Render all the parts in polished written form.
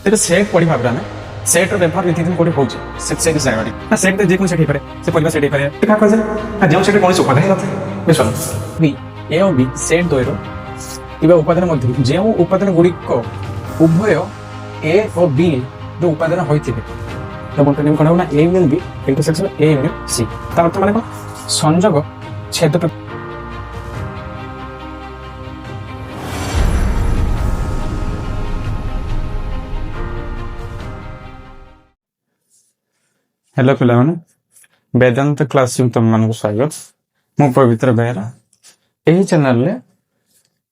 तेरे सेट पढ़ी भाबरा में सेट रो व्यवहार नीति दिन कोडी होउचे से डिजाइन ना सेट जे कोन सेट हे पारे से परिवार सेट हे पारे का कजे ना जे सेट कोन से उपादान नथे बेसन बी ए और बी सेट दोइरो इबा उपादान मध्ये जे उपादान गुडी को उभय ए और बी जो उपादान होइथिबे तो बोलते निम कोन ना A union B intersection A union C ता अर्थ माने कोन संयोग छेद हेलो पिलाने वेदांत क्लास तुम मान स्वागत मु पवित्र बेहरा यही चैनल रे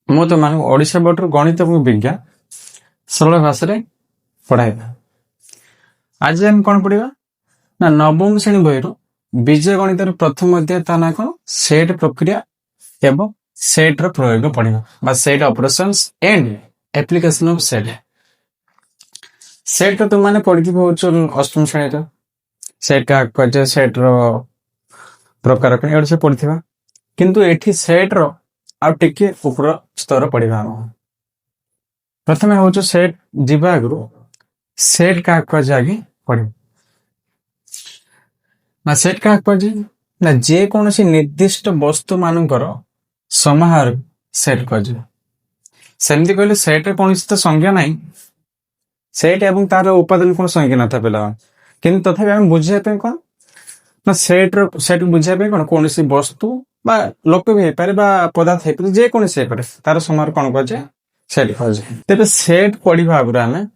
मु तुम मान ओडिशा बोर्ड गणित और विज्ञान सरल भाषा रे पढ़ाइबा। आज हम कौन पढ़िबा ना नवम श्रेणी बहिरो बीज गणित प्रथम अध्याय ता ना कौन सेट प्रक्रिया एवं सेट रो प्रयोग पढ़िबा बा set operations and application of set. Set तो तुम माने पढ़िथिबो अष्टम श्रेणी रे सेट का कजे सेट रो प्रकार कने एड से पढ़िथिबा किंतु एठी सेट रो आ टिके ऊपर स्तर पढ़िबा। प्रथमे हो सेट जीवा गुरु सेट का कजे आगे पढ़िबा ना सेट का कजे ना जे कोनोसी निर्दिष्ट वस्तु मानकर समाहार सेट कजे सेमति कहले सेट रे कोनोसी तो संज्ञा नाही सेट एवं तार उपादान कोन संज्ञा नथा पेला किंतु तथापि आम बुझे कौन ना सेट बुझे कौन कौन सी वस्तु बा लोक भी पारे बा पदार्थ है जे कौन से पारे तार समार कौन कजे सेट कजे। तेरे सेट पढ़ी भागुरा हमें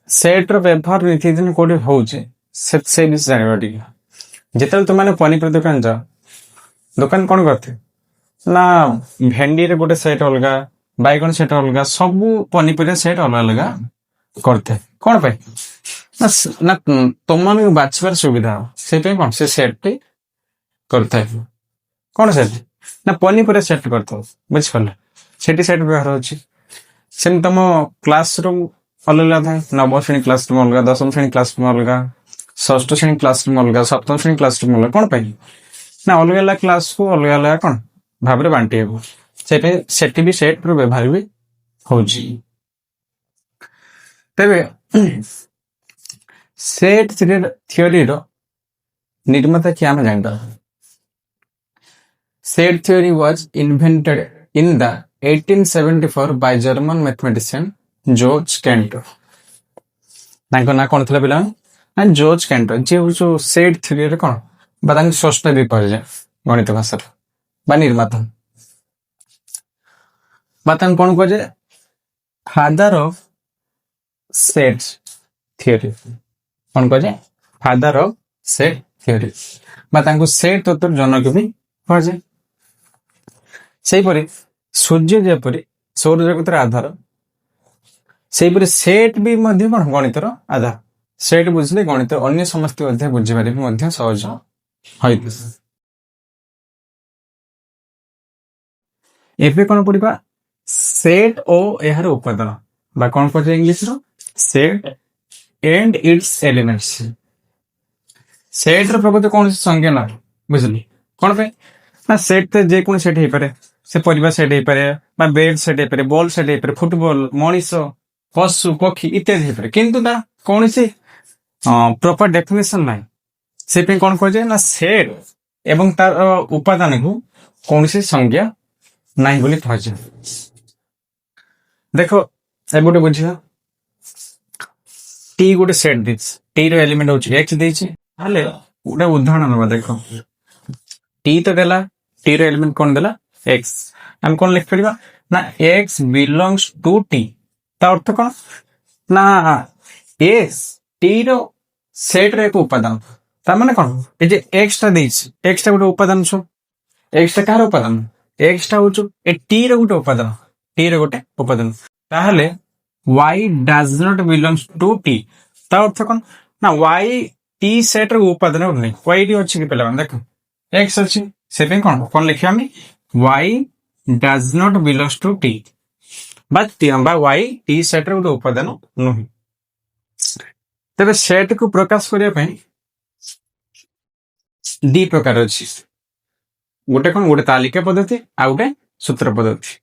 सेट रो व्यवहार नीति दिन कोडी होउचे से भी जानबा टिके जेतल तुम माने पनीपरिया दुकान जा दुकान कौन करथे ना भेंडी रे गोटे सेट अलगा बैगन सेट अलगा सब पनीपरिया सेट अलग अलग करते कौन पे ना तुम मान बाछबार सुविधा से कौन से सेट टी करता है कौन सेट ना पनीपरिया सेट करता बुझिपारे सेटी सेट व्यवहार होची सेम तुम क्लासरूम अलग अलग थाए नवम श्रेणी क्लासरूम अलग दशम श्रेणी क्लासरूम अलग षष्ठ श्रेणी क्लासरूम अलग सप्तम श्रेणी क्लासरूम अलग कौन पाई ना अलग अलग क्लास को अलग अलग कौन भाव में बांटी हेबो सेटी भी सेट रो व्यवहार भी होची। तेबे सेट थ्योरी रो निर्माता क्या हम जानता set theory was invented in the 1874 by German mathematician George Cantor नाको ना कोन थला बिला ना जॉर्ज कैंटर जे जो सेट थ्योरी रे कोन बादान षष्ठ भी पढ़ जाए गणित भाषा बा निर्माता बातान कोन को जे फादर ऑफ सेट थ्योरी कौन कहे फादर ऑफ सेट थ्योरी बा सेट तत्व जनक भी कहुए से सूर्य जेपरी सौर जगतर आधार से सेट भी कौन गणित आधार सेट बुझले गणित अन्य समस्त अध्याय बुझे सहज एबे कौन पढ़ा सेट और यार उपादान बा कौन कहे इंग्लिश रो set and its elements set रो प्रकृति कौन संज्ञा ना बुझली कौन पे ना सेट ते जे कोन सेट हे पारे से परिवार सेट हे पारे बा बेड सेट हे पारे बॉल सेट हे पारे फुटबॉल मनीष पशु पक्षी इत्यादि हे पारे किंतु ता कौन से प्रॉपर डेफिनेशन नाही से पे कौन कहे ना सेट एवं तार उपादान को कौन से संज्ञा नाही बोली कहे। देखो एबोटे बुझिया टी गोटे सेट दिस टी रो एलिमेंट होची x देची हाले गोटे उदाहरण नबा देखो टी तो देला टी रो एलिमेंट कोन देला x हम कोन लिख परिबा ना x बिलोंग्स टू टी ता अर्थ कोन ना x टी रो सेट रे को उपादान ता माने कोन ए जे x ता देची x ता गोटे उपादान छ x ता कार उपादान x ता होचो ए टी रो गोटे उपादान ताहले y does not belongs to t ता अर्थ कौन ना y t सेट रो उपादान नहीं y टी अछि कि पहला देखो x अछि से पे कौन लिखिया हम y does not belongs to t but t बा y t सेट रो उपादान नहीं। तबे सेट को प्रकाश करिया पे दी प्रकार अछि गोटे गोटे तालिका पद्धति आ गोटे सूत्र पद्धति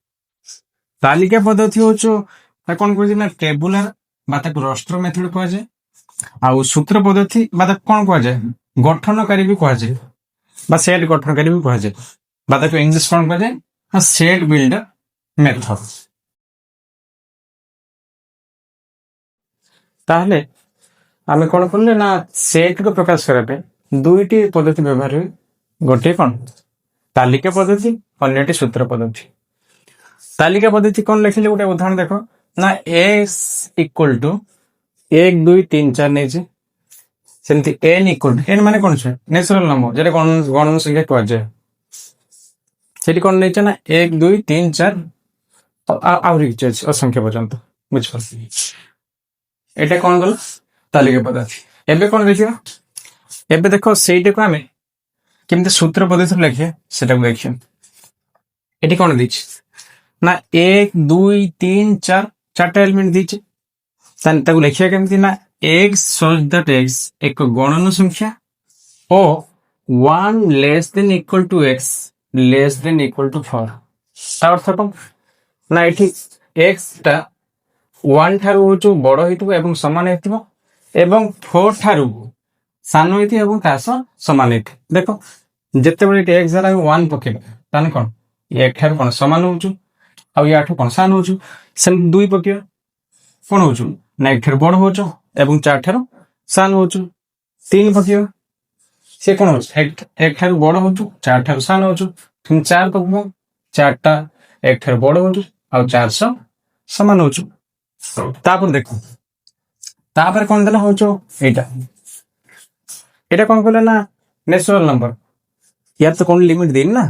तालिका पद्धति होचो कौन कह टेबुलर বা ତାକୁ ରଷ୍ଟ୍ର ମେଥଡ କୁହାଯାଏ। ଆଉ ସୂତ୍ର ପଦ୍ଧତି ବା ତାକୁ କଣ କୁହାଯାଏ, ଗଠନକାରୀ ବି କୁହାଯାଏ ବା ସେଟ୍ ଗଠନକାରୀ ବି କୁହାଯାଏ, ବା ତାକୁ ଇଂଲିଶ କଣ କୁହାଯାଏ, ସେଟ୍ ବିଲ୍ଡର ମେଥଡ। ତାହେଲେ ଆମେ କଣ କଲେ ନା ସେଟ୍ କୁ ପ୍ରକାଶ କରିବା ପାଇଁ ଦୁଇଟି ପଦ୍ଧତି ବ୍ୟବହାର ହୁଏ। ଗୋଟିଏ କଣ ତାଲିକା ପଦ୍ଧତି, ଅନ୍ୟଟି ସୂତ୍ର ପଦ୍ଧତି। ତାଲିକା ପଦ୍ଧତି କଣ ଲେଖିଲେ ଗୋଟେ ଉଦାହରଣ ଦେଖ ନା x ଇକ୍ୱାଲ ଟୁ 1 2 3 4 ନେଇଛି। ସେମିତି n ଇକ୍ୱାଲ ଟୁ n ମାନେ କଣ ଅଛି ନ୍ୟାଚୁରାଲ ନମ୍ବର, ଯେଟା ଗଣନ ସଂଖ୍ୟା କୁହାଯାଏ। ସେଠି କଣ ନେଇଛେ ନା 1 2 3 4 ଆହୁରି କିଛି ଅଛି ଅସଂଖ୍ୟ ପର୍ଯ୍ୟନ୍ତ। ବୁଝିପାରୁଛି, ଏଇଟା କଣ କଲା ତାଲିକା ପଦ୍ଧତି। ଏବେ କଣ ଦେଖିବା, ଏବେ ଦେଖ ସେଇଟାକୁ ଆମେ କେମିତି ସୂତ୍ର ପଦ୍ଧତିରେ ଲେଖିବା ସେଟାକୁ ଦେଖିବା। ଏଠି କଣ ଦେଇଛି ନା 1 2 3 4 ଚାରିଟା ଏଲିମେଣ୍ଟ ଦେଇଛି। ତାକୁ ଲେଖିବା କେମିତି ନା x such that x ଏକ ଗଣନ ସଂଖ୍ୟା ଓ 1 less than equal to x less than equal to 4। ତା ଅର୍ଥ କଣ ନା ଏଠି x ଟା 1 ଠାରୁ ହଉଛି ବଡ ହେଇଥିବ ଏବଂ ସମାନ ହେଇଥିବ, ଏବଂ 4 ଠାରୁ ସାନ ହେଇଥିବ ଏବଂ ତା ସହ ସମାନ ହେଇଥିବ। ଦେଖ ଯେତେବେଳେ ଏଠି x ଦ୍ୱାରା 1 ପକେଇବା ତାହେଲେ କଣ ଏକ ଠାରୁ କଣ ସମାନ ହଉଛୁ ଆଉ ୟାଠୁ କଣ ସାନ ହଉଛୁ। ସେମିତି 2 ପକେଇବା କଣ ହଉଛୁ ନା 1 ଠାରୁ ବଡ ହଉଛୁ ଏବଂ 4 ଠାରୁ ସାନ ହଉଛୁ। 3 ପକେଇବା ସେ କଣ ହଉଛି 1 ଠାରୁ ବଡ ହଉଛୁ 4 ଠାରୁ ସାନ ହଉଛୁ। 4 ପକେଇବା 4 ଟା 1 ଠାରୁ ବଡ ହଉଛୁ ଆଉ 4 ସହ ସମାନ ହଉଛୁ। ତାପରେ ଦେଖ ତାପରେ କଣ ଦେଲା ହଉଛୁ ଏଇଟା କଣ କଲେ ନା ନ୍ୟାଚୁରାଲ ନମ୍ବର, ୟାର ତ କଣ ଲିମିଟ ଦେଇନି ନା,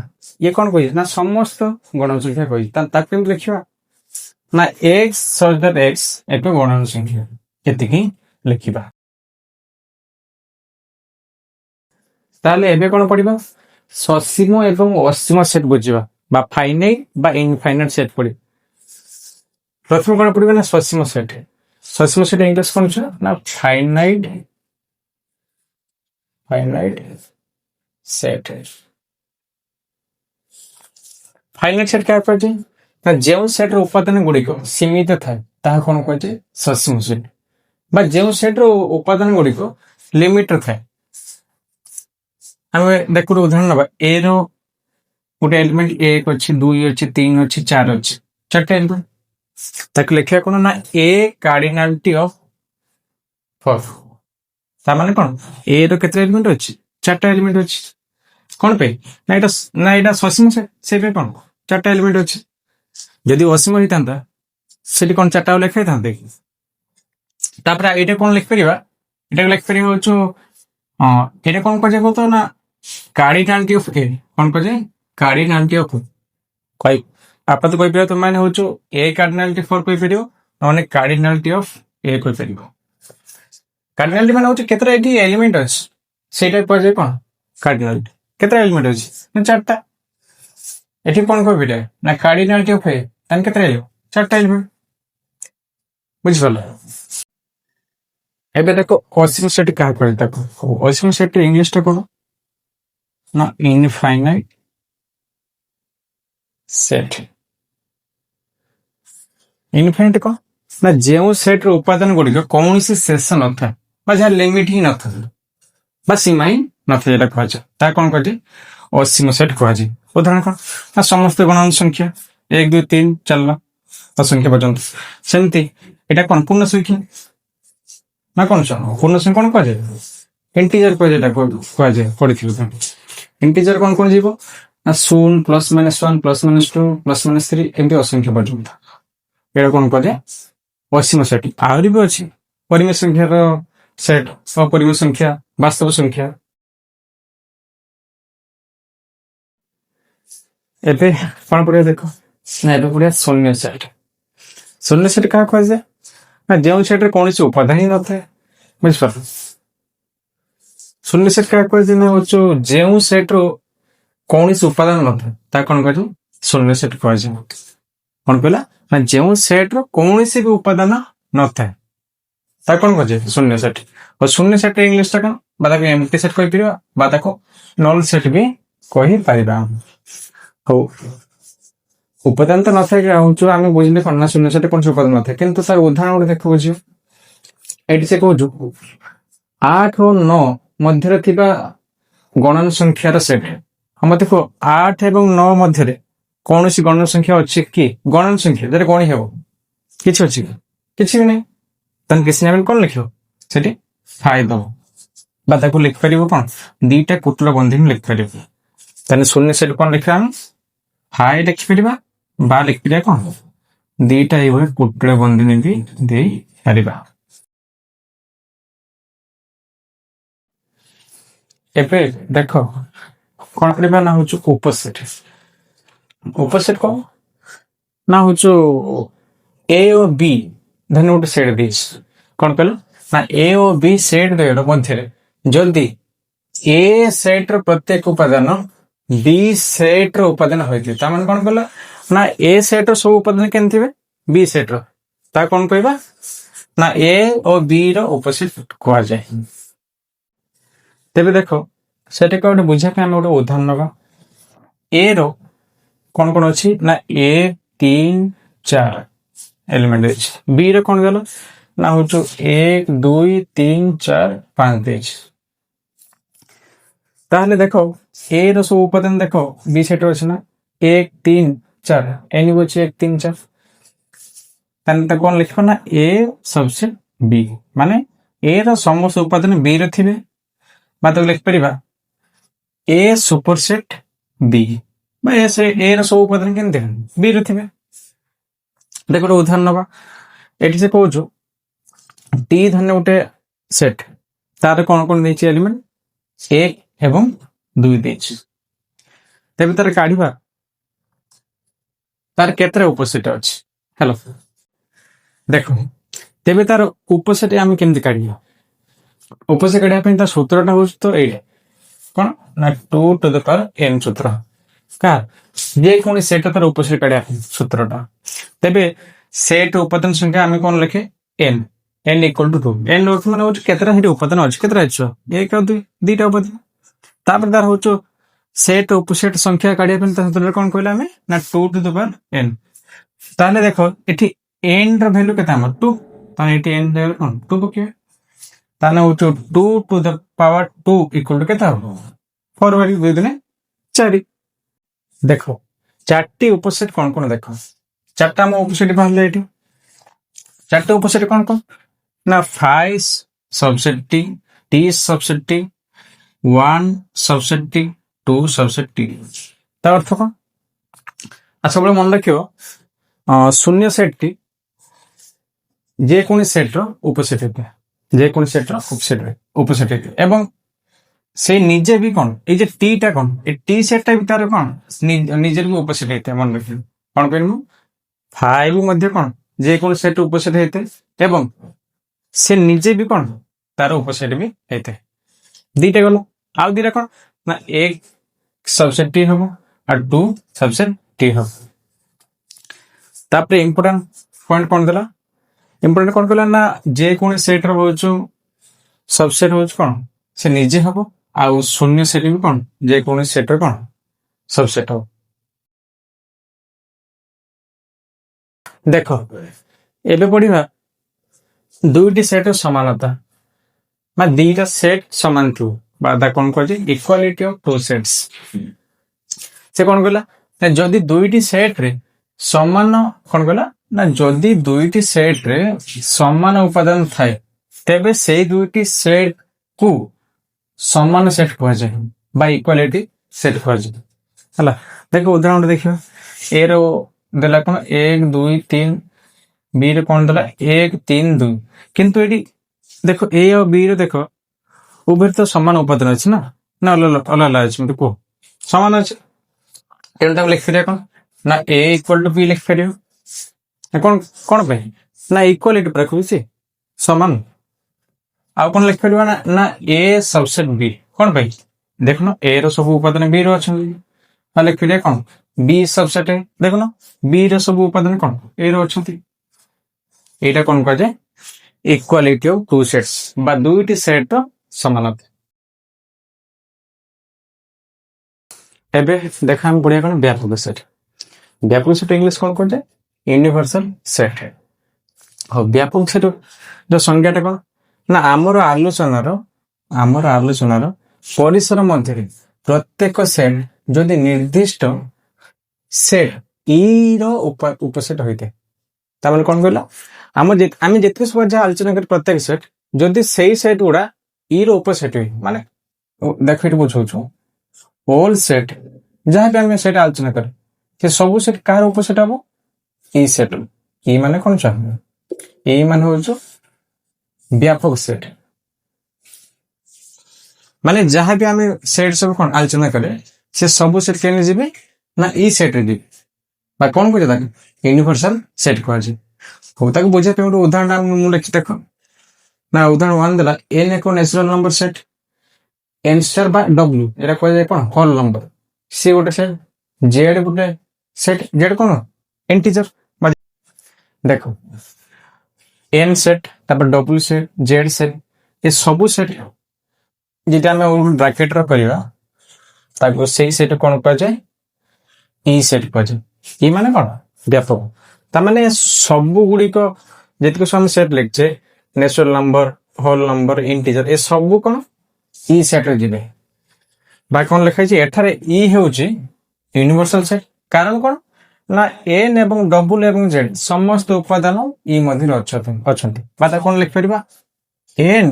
ଇଏ କଣ କହିଛି ନା ସମସ୍ତ ଗଣନ ସଂଖ୍ୟା କହିଛି। ତାକୁ କେମିତି ଲେଖିବା ନା x such that x ଏକ ଗଣନ ସଂଖ୍ୟା, ଏତିକି ଲେଖିବା। ତାହେଲେ ଏବେ କଣ ପଡିବା ସସୀମ ଏବଂ ଅସୀମ ସେଟ୍ ବୁଝିବା ବା ଫାଇନାଇଟ ବା ଇନଫାଇନାଇଟ ସେଟ୍ ପଡିବ। ପ୍ରଥମେ କଣ ପଡିବ ନା ସସୀମ ସେଟ୍। ସସୀମ ସେଟ୍ ଇଂଲିଶ କଣ ଅଛି ନା ଫାଇନାଇଟ ସେଟ୍। ଫାଇନାଇଟ ସେଟ୍ କାହା କୁହାଯାଏ ନା ଯେଉଁ ସେଟ୍ର ଉପାଦାନ ଗୁଡିକ ସୀମିତ ଥାଏ ତାହା କଣ କୁହାଯାଏ ସସୀମ ସେଟ୍, ବା ଯେଉଁ ସେଟ୍ର ଉପାଦାନ ଗୁଡିକ ଲିମିଟର ଥାଏ। ଆମେ ଦେଖୁ ଉଦାହରଣ ନବା ଏ ର ଗୋଟେ ଏଲିମେଣ୍ଟ 1 ଅଛି 2 ଅଛି 3 ଅଛି 4 ଅଛି, ଚାରିଟା ଏଲିମେଣ୍ଟ। ତାକୁ ଲେଖିବା କଣ ନା ଏ କାର୍ଡିନାଲିଟି ଅଫ 4। ତା ମାନେ କଣ ଏ ର କେତେ ଏଲିମେଣ୍ଟ ଅଛି 4ଟା ଏଲିମେଣ୍ଟ ଅଛି। କଣ ପାଇଁ ନା ଏଇଟା ସସୀମ ସେଟ୍, ସେଇପାଇଁ କଣ 4ଟା ଏଲିମେଣ୍ଟ ଅଛି। ଯଦି ଅସୀମ ହେଇଥାନ୍ତା ସେଠି କଣ 4ଟା ଲେଖା ହେଇଥାନ୍ତେ। ତାପରେ ଏଇଟା କଣ ଲେଖିପାରିବା, ଏଟାକୁ ଲେଖିପାରିବା ହଉଛୁ ଏଇଟା କଣ କୁହାଯାଏ କହୁଥ ନା କାର୍ଡିନାଲିଟି ଅଫ ଏ। କଣ କୁହାଯାଏ କାର୍ଡିନାଲିଟି ଅଫ ଆପାତ କହିପାରିବ ତମେ ମାନେ ହଉଛୁ ଏ କାର୍ଡିନାଲିଟି 4 କହିପାରିବ, ନହେଲେ କାର୍ଡିନାଲିଟି ଅଫ ଏ କହିପାରିବ। କାର୍ଡିନାଲିଟି ମାନେ ହଉଛି କେତେଟା ଏଠି ଏଲିମେଣ୍ଟ ଅଛି ସେଇଟା କୁହାଯାଏ କଣ କାର୍ଡିନାଲିଟି। କେତେଟା ଏଲିମେଣ୍ଟ ଅଛି ନା 4ଟା। ଏଠି କଣ କହିପାରିବା ନା କାର୍ଡିନାଲିଟି ଅଫ ଏ, ତାହେଲେ କେତେଟା ଏଲିମେଣ୍ଟ 4ଟା ଏଲିମେଣ୍ଟ। ବୁଝିପାରିଲ। ଏବେ ଦେଖ ଅସୀମ ସେଟ୍ କାହା କୁହାଯାଏ, ତାକୁ ଅସୀମ ସେଟ୍ ଇଂଲିଶ ଟା କଣ ନା ଇନଫାଇନାଇଟ ସେଟ୍। ଇନଫାଇନାଇଟ କଣ ନା ଯେଉଁ ସେଟ୍ର ଉପାଦାନ ଗୁଡିକ କୌଣସି ଶେଷ ନଥାଏ ବା ଯାହା ଲିମିଟ ହିଁ ନଥାଏ ବା ସୀମା ହିଁ ନଥାଏ, ଏଟା କୁହାଯାଏ ତାହା କଣ କୁହାଯାଏ ଅସୀମ ସେଟ୍ କୁହାଯାଏ। ଉଦାହରଣ କଣ ନା ସମସ୍ତ ଗଣନ ସଂଖ୍ୟା 1 2 3 ଚାଲିଲା ଅସଂଖ୍ୟ ପର୍ଯ୍ୟନ୍ତ। ସେମିତି ଏଇଟା କଣ ପୂର୍ଣ୍ଣ ସଂଖ୍ୟା ନା କଣ ପୂର୍ଣ୍ଣ ସଂଖ୍ୟା କଣ କୁହାଯାଏ ଇଣ୍ଟିଜର କୁହାଯାଏ, ଏଟା କୁହାଯାଏ ପଢିଥିବ। ଇଣ୍ଟିଜର କଣ କଣ ଯିବ ନା 0 plus minus 1 plus minus 2 plus minus 3 ଏମିତି ଅସଂଖ୍ୟ ପର୍ଯ୍ୟନ୍ତ। ଏଇଟା କଣ କୁହାଯାଏ ଅସୀମ ସେଟ୍। ଆହୁରି ବି ଅଛି ପରିମେୟ ସଂଖ୍ୟାର ସେଟ୍, ଅପରିମେୟ ସଂଖ୍ୟା, ବାସ୍ତବ ସଂଖ୍ୟା। ଏବେ କଣ ପଡିବ ଦେଖ ନା ଏବେ ପଡିବ ଶୂନ୍ୟ ସେଟ୍। ଶୂନ୍ୟ ସେଟ୍ କାହା କୁହାଯାଏ ନା ଯେଉଁ ସେଟ୍ରେ କୌଣସି ଉପାଦାନ ହିଁ ନଥାଏ। ବୁଝିପାର ଶୂନ୍ୟ ସେଟ୍ କାହା କୁହାଯାଏ ନା ହଉଛି ଯେଉଁ ସେଟ୍ର କୌଣସି ଉପାଦାନ ନଥାଏ ତାହା କଣ କୁହାଯାଏ ଶୂନ୍ୟ ସେଟ୍ କୁହାଯାଏ। କଣ କହିଲା ନା ଯେଉଁ ସେଟ୍ର କୌଣସି ବି ଉପାଦାନ ନଥାଏ ତାକୁ କଣ କୁହାଯାଏ ଶୂନ୍ୟ ସେଟ୍। ଆଉ ଶୂନ୍ୟ ସେଟ୍ ଇଂଲିଶ ଟା କଣ ବା ତାକୁ ଏମ୍ପ୍ଟି ସେଟ୍ କହିପାରିବା ବା ତାକୁ ନଲ୍ ସେଟ୍ ବି କହିପାରିବା। ହଉ ଉପାଦାନ ତ ନଥାଏ ହଉଛୁ ଆମେ ବୁଝିଲେ କଣ ନା ଶୂନ୍ୟ ସେଟ୍ କୌଣସି ଉପାଦାନ ନଥାଏ, କିନ୍ତୁ ତାର ଉଦାହରଣ ଗୋଟେ ଦେଖ ବୁଝିବ। ଏଠି ସେ କହୁଛୁ 8 ଓ 9 ମଧ୍ୟରେ ଥିବା ଗଣନ ସଂଖ୍ୟାର ସେଟ୍। ହଁ ଦେଖ 8 ଏବଂ 9 ମଧ୍ୟରେ କୌଣସି ଗଣନ ସଂଖ୍ୟା ଅଛି କି? ଗଣନ ସଂଖ୍ୟା ଯେଟା ଗଣି ହେବ କିଛି ଅଛି କି? କିଛି ବି ନାହିଁ। ତାହେଲେ କିଛି ନାହିଁ କଣ ଲେଖିବ ସେଠି ଫାଇ ଦବ ବା ତାକୁ ଲେଖିପାରିବ କଣ ଦିଟା କୁଟୁର ବନ୍ଧନୀ ଲେଖିପାରିବ। ତାହେଲେ ଶୂନ୍ୟ ସେଟ୍ କଣ ଲେଖିବା ଆମେ ଫାଇ ଲେଖିପାରିବା ବା ଲେଖିପାରିବା କଣ ଦିଟା ଏଇଭଳି କୁଟୁର ବନ୍ଧନୀ ବି ଦେଇପାରିବା। ଏବେ ଦେଖ କଣ କରିବା ନା ହଉଛି ଉପସେଟ୍। ଉପସେଟ୍ କଣ ନା ହଉଛି ଏ ଓ ବି ଧନ୍ୟ ଗୋଟେ ସେଟ୍ ଦେଇଛି। କଣ କହିଲ ନା ଏ ଓ ବି ସେଟ୍ ଦ୍ୱୟ ମଧ୍ୟରେ ଯଦି ଏ ସେଟ୍ ର ପ୍ରତ୍ୟେକ ଉପାଦାନ ବି ସେଟ୍ ର ଉପାଦାନ ହୋଇଥିବେ ତାମାନେ କଣ କହିଲ ନା ଏ ସେଟ୍ ର ସବୁ ଉପାଦାନ କେମିତି ଥିବେ ବି ସେଟ୍ ର ତା କଣ କହିବା ନା ଏ ଓ ବି ର ଉପସେଟ୍ କୁହାଯାଏ। ତେବେ ଦେଖ ସେଟା ଗୋଟେ ବୁଝିବା ପାଇଁ ଆମେ ଗୋଟେ ଉଦାହରଣ ନବା। ଏ ର କଣ କଣ ଅଛି ନା 1 3 4 ଏଲିମେଣ୍ଟ ଅଛି। ବି ର କଣ ଗଲା ନା ହଉଛି 1 2 3 4 5 ଦେଇଛି। ତାହେଲେ ଦେଖ ଏ ର ସବୁ ଉପାଦାନ ଦେଖ ବି ସେଟ୍ ଅଛି ନା 1 3 4 ଏନି ଅଛି 1 3 4 ତାହେଲେ କଣ ଲେଖିବ ନା ଏ ସବସେଟ୍ ବି ମାନେ ଏ ର ସମସ୍ତ ଉପାଦାନ ବି ରେ ଥିବେ ବା ତାକୁ ଲେଖିପାରିବା ଏ ସୁପରସେଟ୍ ବି ବା ଏ ର ସବୁ ଉପାଦାନ କେମିତି ବି ରେ ଥିବେ। ଦେଖ ଗୋଟେ ଉଦାହରଣ ନବା। ଏଠି ସେ କହୁଛୁ ଟି ଧନ୍ୟ ଗୋଟେ ସେଟ୍ ତାର କଣ କଣ ଦେଇଛି ଏଲିମେଣ୍ଟ 1 ଏବଂ 2 ଦେଇଛି। ତେବେ ତାର କାଢିବା ତାର କେତେଟା ଉପସେଟ୍ ଅଛି ହେଲୋ ଦେଖ ତେବେ ତାର ଉପସେଟ୍ ଆମେ କେମିତି କାଢିବା ଉପସେଟ୍ କାଢିବା ପାଇଁ ତାର ସୂତ୍ରଟା ହଉଛି ତ ଏଇଟା କଣ ନା 2 to the power n ସୂତ୍ର ଯେକୌଣସି ସେଟ୍ ତାର ଉପସେଟ୍ କାଢିବା ପାଇଁ ସୂତ୍ରଟା। ତେବେ ସେଟ୍ ଉପାଦାନ ସଂଖ୍ୟା ଆମେ କଣ ଲେଖେ n equal to 2 n ମାନେ ହଉଛି କେତେଟା ସେଠି ଉପାଦାନ ଅଛି କେତେଟା ଅଛି 1 ଆଉ 2 ଦିଟା ଉପାଦାନ। ତାପରେ ତାର ହଉଛି ସେଟ୍ ଉପସେଟ୍ ସଂଖ୍ୟା କାଢିବା ପାଇଁ ତା ସୂତ୍ରରେ କଣ କହିଲା ଆମେ ନା 2 to the power n। ତାହେଲେ ଦେଖ ଏଠି n ର ଭ୍ୟାଲୁ କେତେ ଆମର 2 ତାହେଲେ ଏଠି n ଭ୍ୟାଲୁ କଣ 2 ପକେଇବା ତାହେଲେ ହଉଛି 2 to the power 2 equal to କେତେ ହବ 4 ବାଇ 2 ଦିନେ 4। ଦେଖ ଚାରଟି ଉପସେଟ୍ କଣ କଣ ଦେଖ ଚାରଟା ଆମ ଉପସେଟ୍ ବାହାରିଲେ ଏଠି ଚାରଟି ଉପସେଟ୍ କଣ କଣ ନା 5 ସବସେଟ୍ ଟି ସବସେଟ୍ ଟି 1 ସବସେଟ୍ ଟି 2 ସବସେଟ୍ ଟି। ତା ଅର୍ଥ କଣ ସବୁବେଳେ ମନେ ରଖିବ ଶୂନ୍ୟ ସେଟ୍ ଟି ଯେକୌଣସି ସେଟ୍ ର ଉପସେଟ୍ ହେଇଥାଏ ଯେକୌଣସି ସେଟ୍ ର ଉପସେଟ୍ ହେଇଥାଏ ଏବଂ ସେ ନିଜେ ବି କଣ ଏଇ ଯେ ଟି ଟା କଣ ଏ ଟି ସେଟ୍ ଟା ବି ତାର କଣ ନିଜର ବି ଉପସେଟ୍ ହେଇଥାଏ ମନେ ରଖିବ କଣ କହିଲୁ 5 ମଧ୍ୟ କଣ ଯେକୌଣସି ସେଟ୍ ଉପସେଟ୍ ହେଇଥାଏ ଏବଂ ସେ ନିଜେ ବି କଣ ତାର ଉପସେଟ୍ ବି ହେଇଥାଏ। ଦିଟା ଗଲା ଆଉ ଦିଟା କଣ ନା 1 ସବସେଟ୍ ଟି ହବ ଆଉ 2 ସବସେଟ୍ ଟି ହବ। ତାପରେ ଇମ୍ପୋର୍ଟାଣ୍ଟ ପଏଣ୍ଟ କଣ ଦେଲା ଇମ୍ପୋର୍ଟାଣ୍ଟ କଣ କହିଲା ନା ଯେକୌଣସି ସେଟ୍ ର ହଉଛି ସବସେଟ୍ ହଉଛି କଣ ସେ ନିଜେ ହବ ଆଉ ଶୂନ୍ୟ ସେଟ୍ ବି କଣ ଯେକୌଣସି ସେଟ୍ ର କଣ ସବସେଟ୍ ହବ। ଦେଖ ଏବେ ପଢିବା ଦୁଇଟି ସେଟ୍ ର ସମାନତା ବା ଦିଟା ସେଟ୍ ସମାନ ଥିବ ବା ତା କଣ କୁହାଯାଏ ଇକ୍ୱାଲିଟି ଅଫ ଟୁ ସେଟ୍ସ। ସେ କଣ କହିଲା ଯଦି ଦୁଇଟି ସେଟ୍ ରେ ସମାନ କଣ କହିଲା ନା ଯଦି ଦୁଇଟି ସେଟ୍ ରେ ସମାନ ଉପାଦାନ ଥାଏ ତେବେ ସେଇ ଦୁଇଟି ସେଟ୍ କୁ ସମାନ ସେଟ୍ କୁହାଯାଏ ବା ଇକ୍ୱାଲିଟି ସେଟ୍ କୁହାଯାଏ ହେଲା। ଦେଖ ଉଦାହରଣ ଦେଖିବା ଏ ର ଦେଲା କଣ 1 2 3 ବି ରେ କଣ ଦେଲା 1 3 2 କିନ୍ତୁ ଏଠି ଦେଖ ଏ ଆଉ ବି ରେ ଦେଖ ଉଭୟ ତ ସମାନ ଉପାଦାନ ଅଛି ନା ଅଲଗା ଅଛି ମତେ କୁହ ସମାନ ଅଛି ତେଣୁ ତାକୁ ଲେଖିପାରିବା କଣ ନା ଏ ଇକ୍ୱାଲ ଟୁ ବି ଲେଖିପାରିବ କଣ କଣ ପାଇଁ ନା ଇକ୍ୱାଲିଟି ପୁରା କହୁଛି ସମାନ। ଆଉ କଣ ଲେଖିପାରିବା ନା ଏ ସବସେଟ୍ ବି କଣ ପାଇଁ ଦେଖୁନ ଏ ର ସବୁ ଉପାଦାନ ବି ର ଅଛନ୍ତି ଲେଖିପାରିବା କଣ ବି ସବସେଟ୍ ଦେଖୁନ ବି ର ସବୁ ଉପାଦାନ କଣ ଏ ର ଅଛନ୍ତି। ଏଇଟା କଣ କୁହାଯାଏ ଇକ୍ୱାଲିଟି ଅଫ ଟୁ ସେଟ୍ସ ବା ଦୁଇଟି ସେଟ୍ ର ସମାନତା। ଏବେ ଦେଖ ଆମେ ପଢିବା କଣ ବ୍ୟାପକ ସେଟ୍। ବ୍ୟାପକ ସେଟ୍ ଇଂଲିଶ କଣ କୁହାଯାଏ ୟୁନିଭର୍ସାଲ ସେଟ୍। ହଉ ବ୍ୟାପକ ସେଟ୍ ର ସଂଜ୍ଞାଟା କଣ ନା ଆମର ଆଲୋଚନାର ପରିସର ମଧ୍ୟରେ ପ୍ରତ୍ୟେକ ସେଟ୍ ଯଦି ନିର୍ଦ୍ଦିଷ୍ଟ ସେଟ୍ ଇ ର ଉପସେଟ୍ ହୋଇଥାଏ, ତାମାନେ କଣ କହିଲ, ଆମେ ଯେତିକି ସବୁ ଯାହା ଆଲୋଚନା କରି ପ୍ରତ୍ୟେକ ସେଟ୍ ଯଦି ସେଇ ସେଟ୍ ଗୁଡା ଇ ର ଉପସେଟ୍ ହୁଏ, ମାନେ ଦେଖ ଏଠି ବୁଝଉଛୁ ହୋଲ ସେଟ୍ ଯାହା ବି ଆମେ ସେଟ୍ ଆଲୋଚନା କରେ ସେ ସବୁ ସେଟ୍ କାହାର ଉପସେଟ୍ ହବ, ଇ ସେଟ୍। ଇ ମାନେ କଣ ଚାହିଁବ, ଇ ମାନେ ହଉଛୁ ବ୍ୟାପକ ସେଟ୍, ମାନେ ଯାହା ବି ଆମେ ସେଟ୍ ସବୁ କଣ ଆଲୋଚନା କରେ ସେ ସବୁ ସେଟ୍ କେମିତି ଯିବେ ନା ଇ ସେଟ୍ ରେ ଯିବେ, ବା କଣ କୁହାଯାଏ ତାକୁ ୟୁନିଭର୍ସାଲ ସେଟ୍ କୁହାଯାଏ। ହଉ ତାକୁ ବୁଝିବା ପାଇଁ ଗୋଟେ ଉଦାହରଣ ମୁଁ ଲେଖି ଦେଖ ନା, ଉଦାହରଣ 1 ଦେଲା n ଏକ natural number set, n star ବା w ଏଟା କୁହାଯାଏ କଣ ହୋଲ ନମ୍ବର, ସି ଗୋଟେ ସେଟ୍, ଜେଡ ଗୋଟେ ସେଟ୍, ଜେଡ କଣ ଇଣ୍ଟିଜର। ଦେଖ n ସେଟ୍ ତାପରେ w ସେଟ୍ ଜେଡ ସେଟ୍ ଏ ସବୁ ସେଟ୍ ଯଦି ଆମେ ବ୍ରାକେଟ ର କରିବା ତାକୁ ସେଇ ସେଟ୍ କଣ କୁହାଯାଏ, ଇ ସେଟ୍ କୁହାଯାଏ। ଇ ମାନେ କଣ ବ୍ୟାପକ, ତାମାନେ ସବୁ ଗୁଡିକ ଯେତିକି ସବୁ ଆମେ ସେଟ୍ ଲେଖିଛେ ନ୍ୟାଚୁରାଲ ନମ୍ବର ହୋଲ ନମ୍ବର ଇଣ୍ଟିଜର ଏ ସବୁ କଣ ଇ ସେଟ୍ ରେ ଯିବେ। ବା କଣ ଲେଖା ହେଇଛି ଏଠାରେ ଇ ହେଉଛି ୟୁନିଭର୍ସାଲ ସେଟ୍, କାରଣ କଣ ନା n ଏବଂ w ଏବଂ z ସମସ୍ତ ଉପାଦାନ ଇ ମଧ୍ୟରେ ଅଛନ୍ତି। ବା ତାକୁ କଣ ଲେଖିପାରିବା n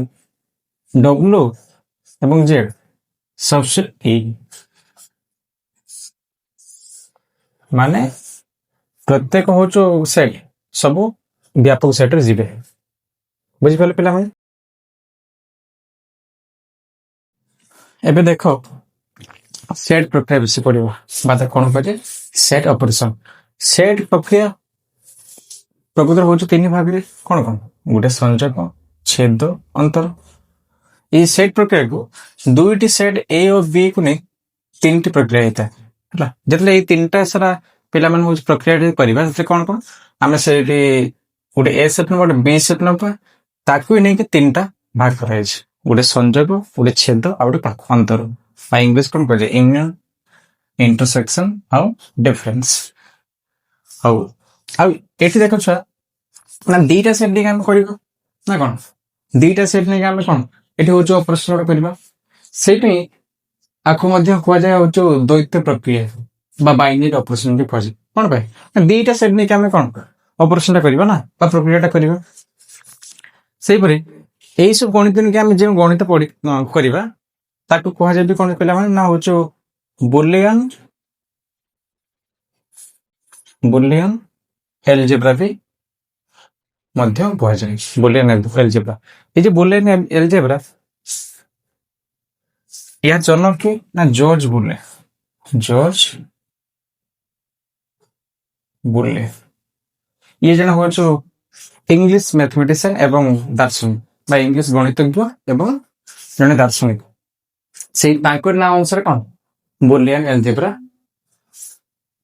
w ଏବଂ z ସବସେଟ୍ ଇ, ମାନେ ପ୍ରତ୍ୟେକ ହଉଛୁ ସେଟ୍ ସବୁ ବ୍ୟାପକ ସେଟ୍ ରେ ଯିବେ। ବୁଝିପାରିଲେ ପିଲାମାନେ? ଏବେ ଦେଖ ସେଟ୍ ପ୍ରକ୍ରିୟା ବିଷୟ ପଡିବ, ବା ତାକୁ କଣ କୁହାଯାଏ ସେଟ୍ ଅପରେସନ। ସେଟ୍ ପ୍ରକ୍ରିୟା ପ୍ରକୃତରେ ହଉଛି ତିନି ଭାଗରେ, କଣ କଣ ଗୋଟେ ସଂଯୋଗ, ଛେଦ, ଅନ୍ତର। এই সেট প্রক্রিয়াକୁ ଦୁଇଟି ସେଟ୍ ଏ ଓ ବି କୁ ନେଇ ତିନିଟି ପ୍ରକ୍ରିୟା ହେଇଥାଏ ହେଲା। ଯେତେବେଳେ ଏଇ ତିନିଟା ସାରା ପିଲାମାନେ ହଉଛି ପ୍ରକ୍ରିୟା କରିବା ସେଥିରେ କଣ କଣ ଆମେ ସେଇଠି ଗୋଟେ ଏ ସେଟ୍ ନବା ଗୋଟେ ବି ସେଟ୍ ନବା, ତାକୁ ନେଇକି ତିନିଟା ଭାଗ କରାଯାଇଛି, ଗୋଟେ ସଂଯୋଗ ଗୋଟେ ଛେଦ ଆଉ ଗୋଟେ ଅନ୍ତର, ବା ଇଂଲିଶ କଣ କୁହାଯାଏ ୟୁନିୟନ, ଇଣ୍ଟରସେକ୍ସନ ଆଉ ଡିଫରେନ୍ସ। ହଉ ଆଉ ଏଠି ଦେଖ ଛୁଆ ନା ଦିଟା ସେଟ୍ ନେଇକି ଆମେ କରିବା ନା କଣ, ଦିଟା ସେଟ୍ ନେଇକି ଆମେ କଣ ଏଠି ହଉଛି ଅପରେସନ କରିବା, ସେଇପାଇଁ ଆକୁ ମଧ୍ୟ କୁହାଯାଏ ହଉଛି ଦ୍ୱୈତ ପ୍ରକ୍ରିୟା বা বাইনারি অপারেশন କୁହାଯାଏ। କଣ ପାଇଁ ନା ଦିଟା ସେଟ୍ ନେଇକି ଆମେ କଣ ଅପରେସନଟା କରିବା ନା ବା ପ୍ରକ୍ରିୟାଟା କରିବା। ସେଇପରି ଏଇ ସବୁ ଗଣିତ ନେଇକି ଆମେ ଯେଉଁ ଗଣିତ କରିବା ତାକୁ କୁହାଯାଏ ବି କଣ ପିଲାମାନେ ନା ହଉଛି ବୁଲିୟନ ଏଲଜେବ୍ରା ବି ମଧ୍ୟ କୁହାଯାଏ। ବୁଲିୟନ ଏଲଜେବ୍ରା, এই যে বুলিয়ান এলজেব্রা ইয়ার জন্ম কি না জর্জ বুলে ଇଏ ଜଣେ ହଉଛୁ ଇଂଲିଶ ମ୍ୟାଥମେଟିସିଆନ ଏବଂ ଦାର୍ଶନିକ ବା ଇଂଲିଶ ଗଣିତଜ୍ଞ ଏବଂ ଜଣେ ଦାର୍ଶନିକ। ସେଇ ତାଙ୍କର ନାଁ ଅନୁସାରେ କଣ ବୁଲିଆନ ଏଲଜେବ୍ରା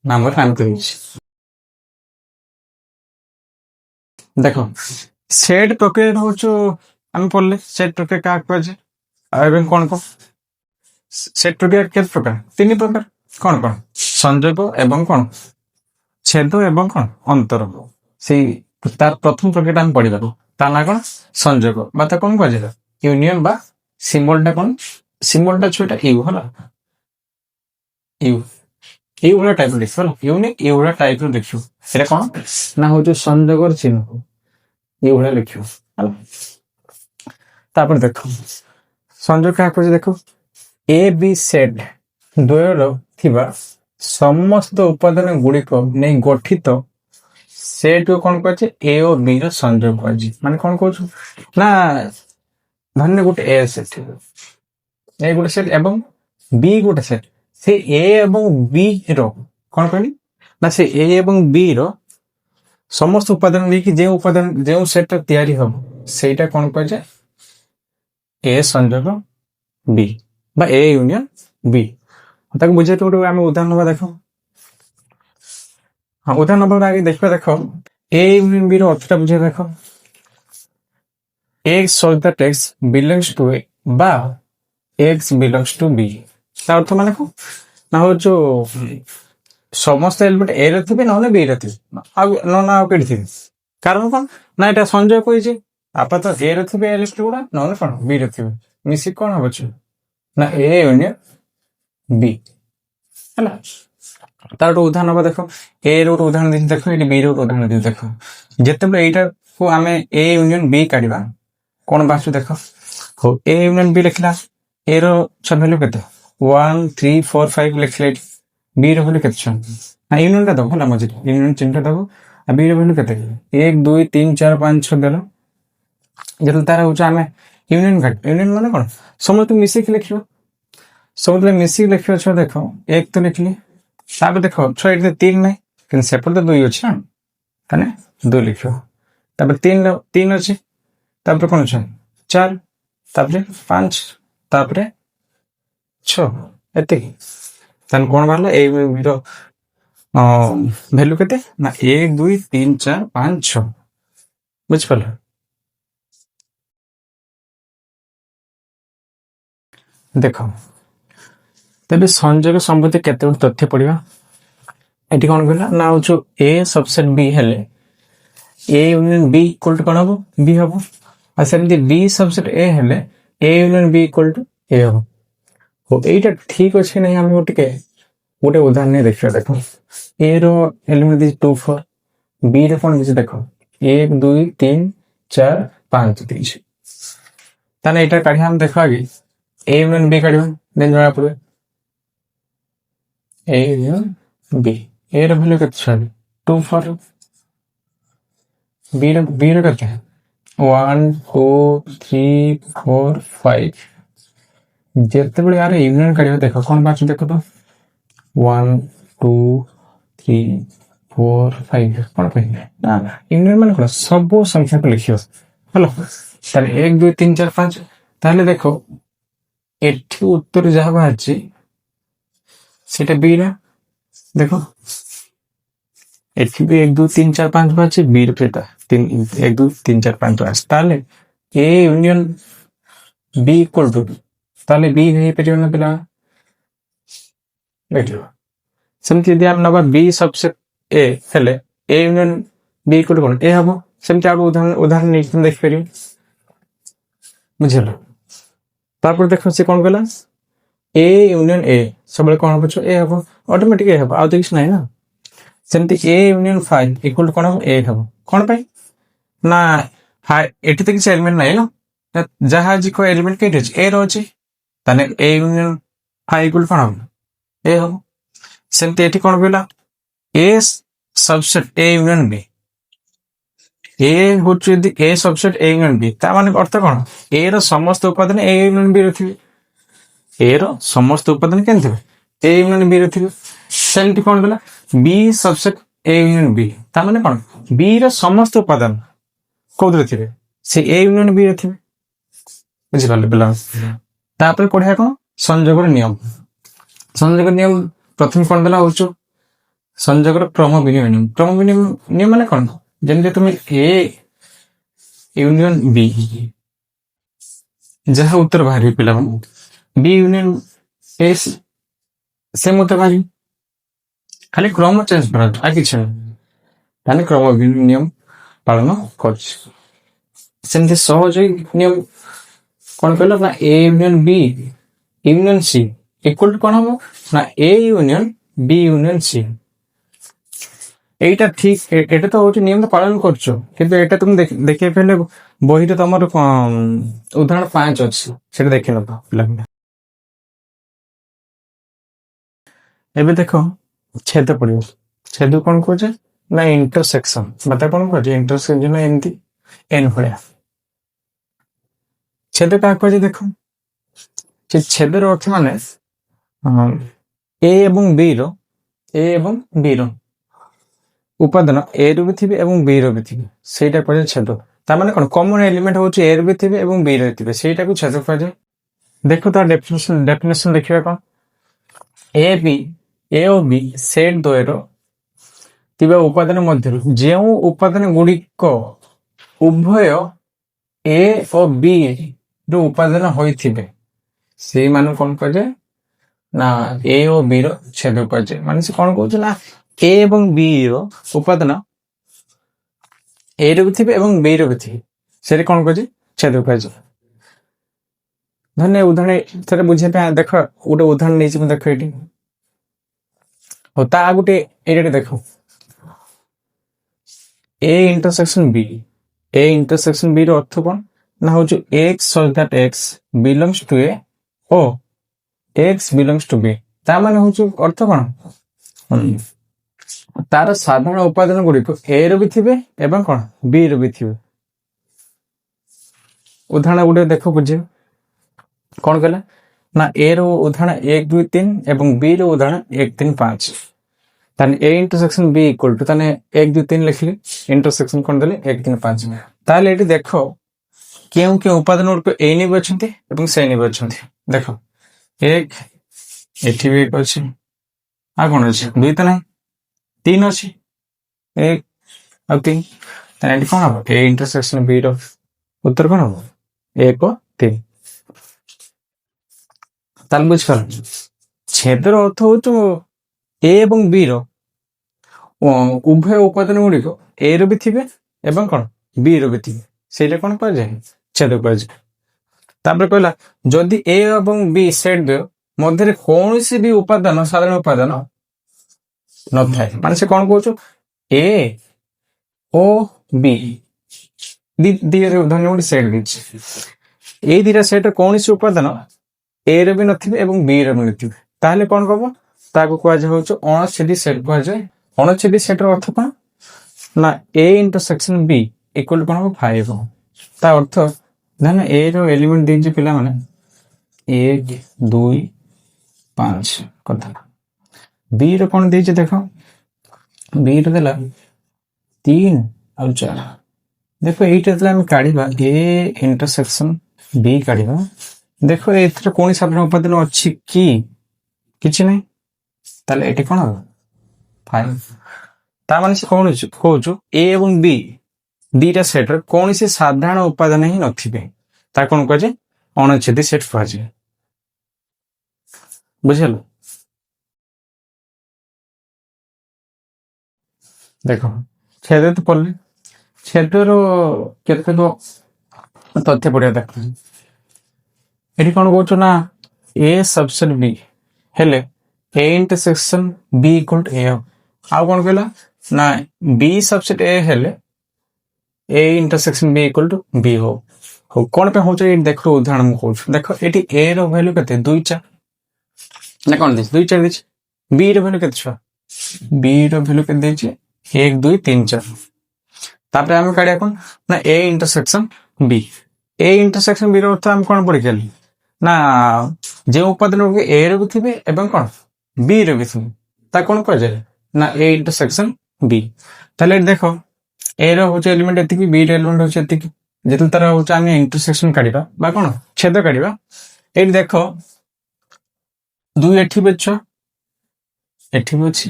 ନାମରେ ନାମିତ ହେଇଛି। ଦେଖ ସେଟ୍ ପ୍ରକ୍ରିୟା ହଉଛୁ ଆମେ ପଢିଲେ ସେଟ୍ ପ୍ରକ୍ରିୟା କାହାକୁ କୁହାଯାଏ, ଆଉ ଏବେ କଣ ସେଟ୍ ପ୍ରକ୍ରିୟା କେତେ ପ୍ରକାର, ତିନି ପ୍ରକାର, କଣ କଣ ସଂଯୋଗ ଏବଂ କଣ ଛେଦ ଏବଂ କଣ ଅନ୍ତର। ସେଇ ତାର ପ୍ରଥମ ପ୍ରକ୍ରିୟାଟା ଆମେ ପଢିବାକୁ ତା ନା କଣ ସଂଯୋଗ, ବା ତା କଣ କୁହାଯାଏ ୟୁନିୟନ, ବା ସିମ୍ବଲଟା କଣ ସିମ୍ବଲଟା ଛୁଆଟା ୟୁ ହେଲା, ୟୁ ଭଳିଆ ଟାଇପର ଦେଖିବ ହେଲା, ୟୁନିକ ୟୁ ଭଳିଆ ଟାଇପର ଦେଖିବ। ସେଟା କଣ ନା ହଉଛି ସଂଯୋଗର ଚିହ୍ନ, ୟୁ ଭଳିଆ ଲେଖିବ ହେଲା। ତାପରେ ଦେଖ ସଂଯୋଗ କାହାକୁ କହୁଛି, ଦେଖ ଏ ବି ସେଟ୍ ଦ୍ୱୟର ଥିବା ସମସ୍ତ ଉପାଦାନ ଗୁଡିକ ନେଇ ଗଠିତ ସେଟ୍ କୁ କଣ କୁହାଯାଏ ଏ ଓ ବି ର ସଂଯୋଗ କୁହାଯାଏ। ମାନେ କଣ କହୁଛୁ ନା ଧନ୍ୟ ଗୋଟେ ଏ ସେଟ୍, ଏ ଗୋଟେ ସେଟ୍ ଏବଂ ବି ଗୋଟେ ସେଟ୍, ସେ ଏ ଏବଂ ବି ର କଣ କହିଲି ନା ସେ ଏ ଏବଂ ବି ର ସମସ୍ତ ଉପାଦାନ ନେଇକି ଯେଉଁ ସେଟ୍ଟା ତିଆରି ହବ ସେଇଟା କଣ କୁହାଯାଏ ଏ ସଂଯୋଗ ବି বা ଏ ୟୁନିୟନ ବି। ତାକୁ ବୁଝେଇତେ ଗୋଟେ ଆମେ ଉଦାହରଣ ନବା ଦେଖ। ହଁ ଉଦାହରଣ ନବା ଆগে ଦେଖିବା, ଦେଖ ଏ ୟୁନିୟନ ବି ର ଅର୍ଥଟା ବୁଝେଇ ଦେଖ। x such that x belongs to a বা x belongs to b, ତା ଅର୍ଥ ମାନେ କଣ ନା ହଉଛୁ ସମସ୍ତ ଏଲିମେଣ୍ଟ ଏ ରେ ଥିବେ ନହେଲେ ବି ରେ ଥିବେ, ଆଉ କେଠି ଥିବେ। କାରଣ କଣ ନା ଏଟା ସଂଯୋଗ କହିଛି ଆପାତ ଏ ର ଥିବେ ଏଲିମେଣ୍ଟ ଗୁଡା, ନହେଲେ କଣ ବି ର ଥିବେ, ମିଶିକି କଣ ହବ ନା ଏ ୟୁନିୟନ ବି ହେଲା। ତାର ଗୋଟେ ଉଦାହରଣ ହବ, ଦେଖ ଏ ର ଗୋଟେ ଉଦାହରଣ ଦେଇଛି, ଦେଖ ଏଠି ବି ର ଗୋଟେ ଉଦାହରଣ ଦେଇଛି। ଦେଖ ଯେତେବେଳେ ଏଇଟାକୁ ଆମେ ଏ ୟୁନିୟନ ବି କାଢିବା କଣ ବାହାରୁଛି ଦେଖ। ହଉ ଏ ୟୁନିୟନ ବି ଲେଖିଲା, ଏ ର ଛଅ ଭ୍ୟାଲୁ କେତେ 1 3 4 5 ଲେଖିଲେ, ଏଠି ବି ର ଭ୍ୟାଲୁ କେତେ ଛଅ ନା ୟୁନିୟନ ଟା ଦବ ହେଲା, ମଝିରେ ୟୁନିୟନ ଚିହ୍ନଟା ଦବ। ଆଉ ବି ର ଭ୍ୟାଲୁ କେତେ 1 2 3 4 5 6 ଦେଲ। ଯେତେବେଳେ ତାର ହଉଛି ଆମେ ୟୁନିୟନ କାଟ, ୟୁନିୟନ ମାନେ କଣ ସମସ୍ତେ ମିଶିକି ଲେଖିବ, ସବୁବେଳେ ମିଶିକି ଲେଖିବ। ଛୁଆ ଦେଖ 1 ତ ଲେଖିଲି, ତାପରେ ଦେଖ ଛୁଆ ଏଠି 3 ନାହିଁ କିନ୍ତୁ ସେପଟେ ତ 2 ଅଛି ନା, ତାହେଲେ 2 ଲେଖିବ। ତାପରେ 3 ଅଛି, ତାପରେ କଣ ଅଛି 4, ତାପରେ 5, ତାପରେ 6, ଏତିକି। ତାହେଲେ କଣ ବାହାରିଲା ଏ ର ଭ୍ୟାଲୁ କେତେ ନା 1 2 3 4 5 6, ବୁଝିପାରିଲ। ଦେଖ ତେବେ ସଂଯୋଗ ସମ୍ବନ୍ଧୀୟ କେତେ ଗୁଡେ ତଥ୍ୟ ପଡିବା। ଏଠି କଣ କହିଲା ନା ହଉଛି ଏ ସବସେଟ ବି ହେଲେ ଏ ୟୁନିୟନ ବି ଇକ୍ୱାଲ ଟୁ କଣ ହବ ବି ହବ, ଆଉ ସେମିତି ବି ସବସେଟ ଏ ହେଲେ ଏ ୟୁନିୟନ ବି ଇକ୍ୱାଲ ଟୁ ଏ ହବ। ହଉ ଏଇଟା ଠିକ ଅଛି ନାହିଁ, ଆମେ ଟିକେ ଗୋଟେ ଉଦାହରଣ ଦେଖିବା। ଦେଖ ଏ ର ଏଲିମେଣ୍ଟ ଦେଇଛି 2 4, ବି ରେ କଣ ଦେଇଛି ଦେଖ 1 2 3 4 5 ଦେଇଛି। ତାହେଲେ ଏଇଟା କାଢିବା ଆମେ ଦେଖ ଆগে ଏ ୟୁନିୟନ ବି କାଢିବା, ଦେନ୍ ଜଣା ପଡିବ ଏ ୟୁନିୟନ ବି। ଏ ର ଭ୍ୟାଲୁ କେତେ ଛାଡି 2 4, ବି ର କେତେ 1 2 3 4 5। ଯେତେବେଳେ ୟାର ୟୁନିୟନ କାଢିବା ଦେଖ କଣ ବାହାରୁଛି ଦେଖ ତ 1 2 3 4 5, କଣ ପାଇଁ ନା ୟୁନିୟନ ମାନେ କଣ ସବୁ ସଂଖ୍ୟାକୁ ଲେଖିବ ହେଲା। ତାହେଲେ 1 2 3 4 5, ତାହେଲେ ଦେଖ ଏଠି ଉତ୍ତର ଯାହା ବାହାରିଛି সেটা বি না, দেখো এটি বি 1 2 3 4 5 বাজছে, বি এর এটা 3 1 2 3 4 5 আছে, তাহলে A union B equal to, তাহলে বি ହେଇପାରିବ ନା ପିଲା ଦେଖିବ। ସେମିତି ଯଦି ଆମେ ନବା ବି ସବସେଟ ଏ ହେଲେ ଏ ୟୁନିୟନ ବି ଇକୁଆଲ ଟୁ କଣ ଏ ହବ। ସେମିତି ଆଉ ଉଦାହରଣ ନେଇକି ଦେଖିପାରିବେ, ବୁଝିଲ। ତାପରେ ଦେଖ ସେ କଣ କଲା ଏ ୟୁନିୟନ ଏ ସବୁବେଳେ କଣ ହବ ଏ ହବ, ଅଟୋମେଟିକ ଏ ହବ, ଆଉ ତ କିଛି ନାହିଁ ନା। ସେମିତି ଏ ୟୁନିୟନ 5 ଇକୁଆଲ ଟୁ କଣ ହବ ଏ ହବ, କଣ ପାଇଁ ନା ଏଠି ତ କିଛି ଏଲିମେଣ୍ଟ ନାହିଁ ନା, ଯାହା ଆଜି କୋ ଏଲିମେଣ୍ଟ କେଠି ଅଛି ଏ ର ଅଛି, ତାହେଲେ ଏ ୟୁନିୟନ 5 ଇକୁଆଲ କଣ ହବ ଏ ହବ। ସେମିତି ଏଠି କଣ କହିଲା ଏ ସବସେଟ ଏ ୟୁନିୟନ ବି, ଏ ହଉଛି ଯଦି ଏ ସବସେଟ ଏ ୟୁନିୟନ ବି, ତା ମାନେ ଅର୍ଥ କଣ ଏ ର ସମସ୍ତ ଉପାଦାନ ଏ ୟୁନିୟନ ବି ର ଥିବେ, ଏ ର ସମସ୍ତ ଉପାଦାନ କେମିତି ଥିବେ ଏ ୟୁନିୟନ ବି ରେ ଥିବେ। ସେମିତି କଣ କହିଲା ବି ସବସେଟ ଏ ୟୁନିୟନ ବି, ତା ମାନେ କଣ ବି ର ସମସ୍ତ ଉପାଦାନ କୋଉଥିରେ ଥିବେ ସେ ଏ ୟୁନିୟନ ବି ରେ ଥିବେ, ବୁଝିପାରିଲେ ପିଲା। ତାପରେ ପଢିବା କଣ ସଂଯୋଗର ନିୟମ। ସଂଯୋଗ ନିୟମ ପ୍ରଥମେ କଣ ଦେଲା ହଉଛୁ ସଂଯୋଗର କ୍ରମ ବିନିମୟ ନିୟମ। କ୍ରମ ବିନିମୟ ନିୟମ ମାନେ କଣ, ଯେମିତି ତୁମେ ଏ ୟୁନିୟନ ବି, ଯାହା ଉତ୍ତର ବାହାରିବ ପିଲାମାନେ ବି ୟୁନିୟନ ଏ ସେମ ଉତ୍ତର ବାହାରିବ, ଖାଲି କ୍ରମ ଚେଞ୍ଜ କରାଯାଉଛି ଆଉ କିଛି ନାହିଁ। ତାହେଲେ କ୍ରମ ବିନିମୟ ନିୟମ ପାଳନ କରୁଛି। ସେମିତି ସହଯୋଗୀ ନିୟମ କଣ କହିଲ ନା ଏ ୟୁନିୟନ ବି ୟୁନିୟନ ସି ଇକୁଆଲ ଟୁ କଣ ହବ ନା ଏ ୟୁନିୟନ ବି ୟୁନିୟନ ସି। এইটা ঠিক, এটা তো হচ্ছে নিয়ম তো পালন করছো, কিন্তু এটা তুমি দেখে ফেলে বইটা তোমার উদাহরণ 5 ଅଛି, সেটা দেখে নেব ପିଲାମାନେ। ଏବେ ଦେଖ ଛେଦ ପଡିବ, ଛେଦ କଣ କହୁଛେ ନା ଇଣ୍ଟରସେକ୍ସନ, ବାତା କଣ କହୁଛେ ଇଣ୍ଟରସେକ୍ସନ ଏମିତି ଏନ୍ ଭଳିଆ। ଛେଦ କାହା କୁହାଯାଏ ଦେଖ, ସେ ଛେଦର ଅର୍ଥ ମାନେ ଏ ଏବଂ ବି ର ଉପାଦାନ ଏ ରୁ ବି ଥିବେ ଏବଂ ବି ର ବି ଥିବେ, ସେଇଟା କୁହାଯାଏ ଛେଦ। ତା ମାନେ କଣ କମନ ଏଲିମେଣ୍ଟ ହଉଛି ଏ ରୁ ବି ଥିବେ ଏବଂ ବି ରେ ଥିବେ, ସେଇଟାକୁ ଛେଦ କୁହାଯାଏ। ଦେଖ ତାର ଡେଫିନେସନ ଦେଖିବା କଣ ଏ ଓ ବି ସେଟ୍ ଦ୍ୱୟର ଥିବା ଉପାଦାନ ମଧ୍ୟରୁ ଯେଉଁ ଉପାଦାନ ଗୁଡ଼ିକ ଉଭୟ ଏ ଓ ବି ର ଉପାଦାନ ହୋଇଥିବେ ସେଇମାନଙ୍କୁ କଣ କୁହାଯାଏ ନା ଏ ଓ ବି ର ଛେଦ କୁହାଯାଏ। ମାନେ ସେ କଣ କହୁଛି ନା ଏ ଏବଂ ବି ର ଉପାଦାନ ଏ ର ବି ଥିବେ ଏବଂ ବି ର ବି ଥିବେ, ସେଠି କ'ଣ କୁହାଯାଏ? ଛେଦ କୁହାଯାଏ। ଧନ୍ୟ ଉଦାହରଣ ଥରେ ବୁଝିବା ପାଇଁ ଦେଖ ଗୋଟେ ଉଦାହରଣ ନେଇଛି ମୁଁ, ଦେଖ ଏଇଠି। ହଉ ତା ଗୋଟେ ଏଇଟା ଦେଖ, ଏ ଇଣ୍ଟରସେକ୍ସନ ବି। ଏ ଇଣ୍ଟରସେକ୍ସନ ବି ର ଅର୍ଥ କ'ଣ ନା ହଉଛି x such that x belongs to a O x belongs to b। ତା ମାନେ ହଉଛି ଅର୍ଥ କ'ଣ? ତାର ସାଧାରଣ ଉପାଦାନ ଗୁଡ଼ିକ a ର ବି ଥିବେ ଏବଂ କ'ଣ b ର ବି ଥିବେ। ଉଦାହରଣ ଗୋଟେ ଦେଖ ବୁଝିବ କ'ଣ କହିଲା ନା a ର ଉଦାହରଣ 1 2 3 ଏବଂ b ର ଉଦାହରଣ 1 3 5। ତାହେଲେ a intersection b equal to ତାହେଲେ 1 2 3 ଲେଖିଲେ, ଇଣ୍ଟରସେକ୍ସନ କ'ଣ ଦେଲେ 1 3 5। ତାହେଲେ ଏଠି ଦେଖ କେଉଁ କେଉଁ ଉପାଦାନ ଗୁଡ଼ିକ a ନେବେ ଅଛନ୍ତି ଏବଂ ସେ ନେବେ ଅଛନ୍ତି। ଦେଖ 1 ଏଠି ବି 1 ଅଛି, ଆଉ କ'ଣ ଅଛି 2 ତ ନାହିଁ, 3 ଅଛି, 1 ଆଉ 3। ତାହେଲେ ଏଠି କ'ଣ ହବ? a ଇଣ୍ଟରସେକ୍ସନ b ର ଉତ୍ତର କ'ଣ ହବ? 1 3। ତାହେଲେ ବୁଝିପାରିଲ, ଛେଦର ଅର୍ଥ ହଉଛି a ଏବଂ b ର ଉଭୟ ଉପାଦାନ ଗୁଡ଼ିକ a ର ବି ଥିବେ ଏବଂ କ'ଣ b ର ବି ଥିବେ, ସେଇଟା କ'ଣ କୁହାଯାଏ? ଛେଦ କୁହାଯାଏ। ତାପରେ କହିଲା ଯଦି a ଏବଂ b ସେଟ୍ ଦ୍ୱୟ ମଧ୍ୟରେ କୌଣସି ବି ଉପାଦାନ ସାଧାରଣ ଉପାଦାନ ନଥାଏ, ମାନେ ସେ କ'ଣ କହୁଛୁ a ଓ b ଧନ୍ୟ ଗୋଟେ ସେଟ୍ ଦେଇଛି, ଏଇ ଦିଟା ସେଟ୍ କୌଣସି ଉପାଦାନ a ର ବି ନଥିବେ ଏବଂ b ର ବି ନଥିବେ, ତାହେଲେ କ'ଣ ହବ? ତାକୁ କୁହାଯାଏ ହଉଛି ଅଣଛେଦି ସେଟ୍ କୁହାଯାଏ। ଅଣଛେଦି ସେଟ୍ ର ଅର୍ଥ କ'ଣ ନା a ଇଣ୍ଟରସେକ୍ସନ b ଇକ୍ୱାଲ କ'ଣ ହବ? 5। ତା ଅର୍ଥ ଧନ୍ୟ a ର ଏଲିମେଣ୍ଟ ଦେଇଛି ପିଲାମାନେ 1 2 5 କଥା, b ର କ'ଣ ଦେଇଛି ଦେଖ, b ର ଦେଲା 3 ଆଉ 4। ଦେଖ এইটা তাহলে আমি কাঢ়িবা a ইন্টারসেকশন b কাঢ়িবা। দেখো এর কোন সাধারণ উপাদান ଅଛି কি? কিছু নাই, তাহলে এটি কোন হবে? 5। তা মানে সে কোন কହୁଛୁ a এবং b দুইটা সেটর কৌଣସି ସାଧାରଣ ଉପାଦାନ ହିଁ ନଥିବେ, ତା କ'ଣ କୁହାଯାଏ? ଅଣଛେଦି ସେଟ୍ କୁହାଯାଏ। ବୁଝିଲ? ଦେଖ ଛେଦ ତ ପଡିଲେ, ଛେଦର କେତେ ତଥ୍ୟ ପଡିବା ଦେଖ, ଏଠି କ'ଣ କହୁଛୁ ନା a ସବସେଟ୍ b ହେଲେ a intersection b equal to a। ଆଉ କ'ଣ କହିଲା ନା b ସବସେଟ୍ a ହେଲେ a intersection b equal to b ହଉ। ହଉ କ'ଣ ପାଇଁ ହଉଛି ଏଠି ଦେଖ, ଉଦାହରଣ ମୁଁ କହୁଛି। ଦେଖ ଏଠି a ର ଭ୍ୟାଲୁ କେତେ? 2 4 ନା କ'ଣ ଦେଇଛି? 2 4 ଦେଇଛି। b ର ଭ୍ୟାଲୁ କେତେ ଛୁଆ? b ର ଭ୍ୟାଲୁ କେତେ ଦେଇଛି? 1 2 3 4। ତାପରେ ଆମେ କାଢିବା କ'ଣ ନା a intersection b। a intersection b ର ଅର୍ଥ ଆମେ କ'ଣ ପଢିଗଲି ନା ଯେଉଁ ଉପାଦାନ a ର ବି ଥିବେ ଏବଂ କ'ଣ b ର ବି ଥିବେ, ତା କ'ଣ କୁହାଯାଏ ନା a ଇଣ୍ଟରସେକ୍ସନ b। ତାହେଲେ ଏଠି ଦେଖ a ର ହଉଛି ଏଲିମେଣ୍ଟ ଏତିକି, b ର ଏଲିମେଣ୍ଟ ହଉଛି ଏତିକି। ଯେତେବେଳେ ତାର ହଉଛି ଆମେ ଇଣ୍ଟରସେକ୍ସନ କାଢିବା ବା କ'ଣ ଛେଦ କାଢିବା, ଏଇଠି ଦେଖ 2 ଏଠି ବି ଅଛି, ଏଠି ବି ଅଛି,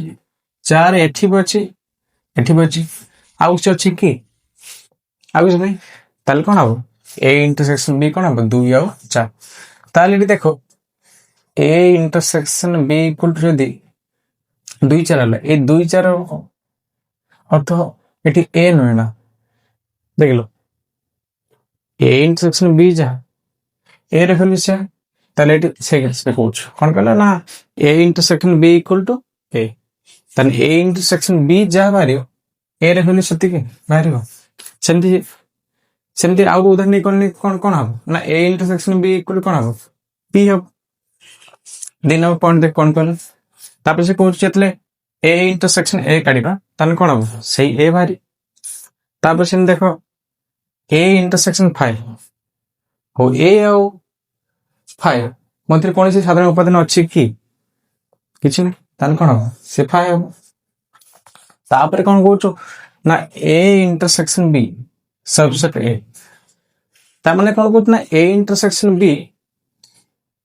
4 ଏଠି ବି ଅଛି, ଏଠି ବି ଅଛି, ଆଉ କିଛି ଅଛି କି? ଆଉ କିଛି ନାହିଁ। ତାହେଲେ କ'ଣ ହବ? a ଇଣ୍ଟରସେକ୍ସନ b କ'ଣ ହବ? 2 ଆଉ 4। ତାହେଲେ ଏଠି ଦେଖ a intersection b equal to ଯଦି 2 4 ହେଲା, এই 2 4 অর্থ এটি a নয় না, দেখলো a ইন্টারসেকশন b যাহা a রে ভ্যালু সে, তাহলে এটি সে কହୁଛୁ কোন কলা না a intersection b equal to a। তাহলে a ইন্টারসেকশন b যাহা বাহারিব a রে ভ্যালু সেତିକି ବାହାରିବ। ସେମିତି ସେମିତି ଆଉ ଉଦାହରଣ ନେଇ କଣ କଣ ହବ ନା a ଇଣ୍ଟରସେକ୍ସନ b ଇକୁଆଲ କଣ ହବ? p ହବ। 2 ନମ୍ବର ପଏଣ୍ଟ ଦେଖ କଣ କହିଲ, ତାପରେ ସେ କହୁଛି ଯେତେବେଳେ a ଇଣ୍ଟରସେକ୍ସନ a କାଢିବା ତାହେଲେ କଣ ହବ? ସେଇ a ବାହାରି। ତାପରେ ସେମିତି ଦେଖ a ଇଣ୍ଟରସେକ୍ସନ 5 ହଉ, a ଆଉ 5 ମଧ୍ୟରେ କୌଣସି ସାଧାରଣ ଉପାଦାନ ଅଛି କି? କିଛି ନାହିଁ, ତାହେଲେ କଣ ହବ? ସେ 5 ହବ। ତାପରେ କଣ କହୁଛୁ ନା a intersection b subset a, ता माने कौन कहते ना a intersection b,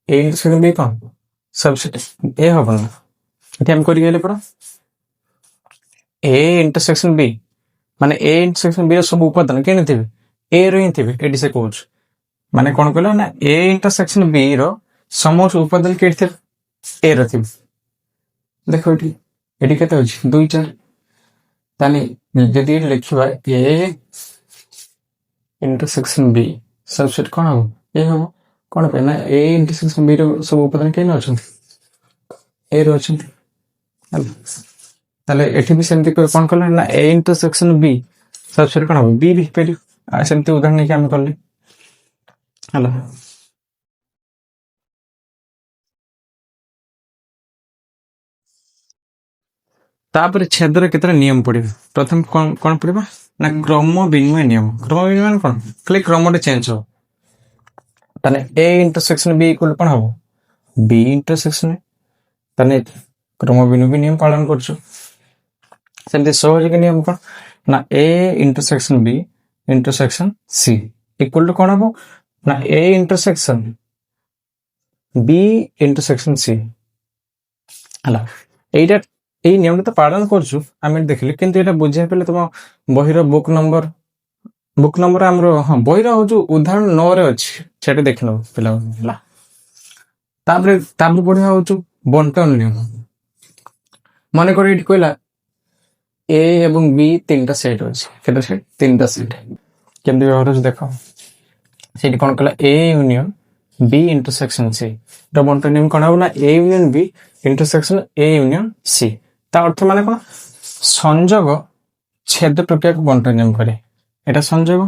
a intersection b कौन सबसेट a हो बना एठी हम करि गेले परा a इंटरसेक्शन b माने a इंटरसेक्शन b रो सब उपादान केने थिबे a रो ही थिबे। एठी से कहूछ माने कौन कहला ना a इंटरसेक्शन b रो समस्त उपादान केठी थिबे a रो थिबे। देखो एठी एठी केते होछ 2 4, ताने जदी लिखिबा a इंटरसेक्शन बी सबसेट कौन हम ए हम कौन पे ना ए इंटरसेक्शन बी रो सब उपादान के न अछंती ए रो अछंती ताले एठी भी सेमती कोन करले ना ए इंटरसेक्शन बी सबसेट कौन हम बी भी पेरी आ सेमती उदाहरण के हम करले हला तापर छेदर केतरा नियम पड़िबा प्रथम कोन पड़िबा ना क्रम विनिमय नियम कौन खाली क्रम चेंज हो ताने ए इंटरसेक्शन बी इक्वल कौन हम बी इंटरसेक्शन ताने क्रम विनिमय नियम पालन करछु सेमती सहज के नियम कौन ना A intersection B intersection C equal to कौन हम ना A intersection B intersection C हला एटा এই নিয়মটা তো পালন করছু আমি দেখিলি কিন্তু এটা বুঝাই পেলে তোমার বহির বুক নম্বর আমার হ্যাঁ বহির হচ্ছে উদাহরণ 9 রে ଅଛି সেটা দেখি নেব পিলা ହେଲା তারপরে পড়া হচ্ছে বন্টন নিয়ম মনে করে এটি কইলা এ এবং বি তিনটা সেট আছে কেটা সেট তিনটা সেট কেমতি ব্যবহার হচ্ছে দেখো সেটি কোন কইলা A union B intersection C এটা বন্টন নিয়ম কোন হবে না A union B intersection A union C তা অর্থ মানে কোন সংযোগ ছেদ প্রক্রিয়াকে বন্টন নিয়ম করে এটা সংযোগ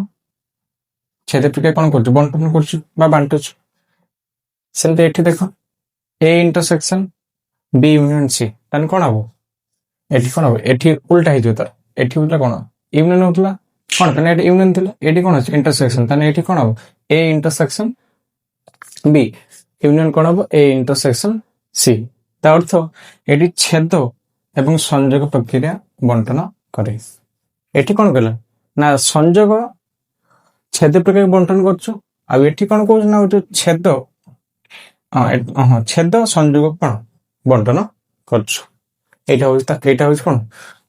ছেদ প্রক্রিয়া কোন করছো বন্টন করছো বা বান্টুছো সেমতি এটি দেখো A intersection B union C তাহলে কোন হবো এটি কোন হবে এটি উল্টা হয়ে যেত এটি উল্টা কোন ইউনিয়ন হতলা কোন তাহলে এটা ইউনিয়ন ছিল এটি কোন আছে ইন্টারসেকশন তাহলে এটি কোন হবে এ ইন্টারসেকশন বি ইউনিয়ন কোন হবো এ ইন্টারসেকশন সি তার অর্থ এটি ছেদ এবং সংযোগ প্রক্রিয়া বন্টন করে এটি কোন কলা না সংযোগ ছেদ প্রক্রিয়া বন্টন করছো আর এটি কোন করছো না হচ্ছে ছেদ ছেদ সংযোগ কোন বন্টন করছো এটা হচ্ছে কোন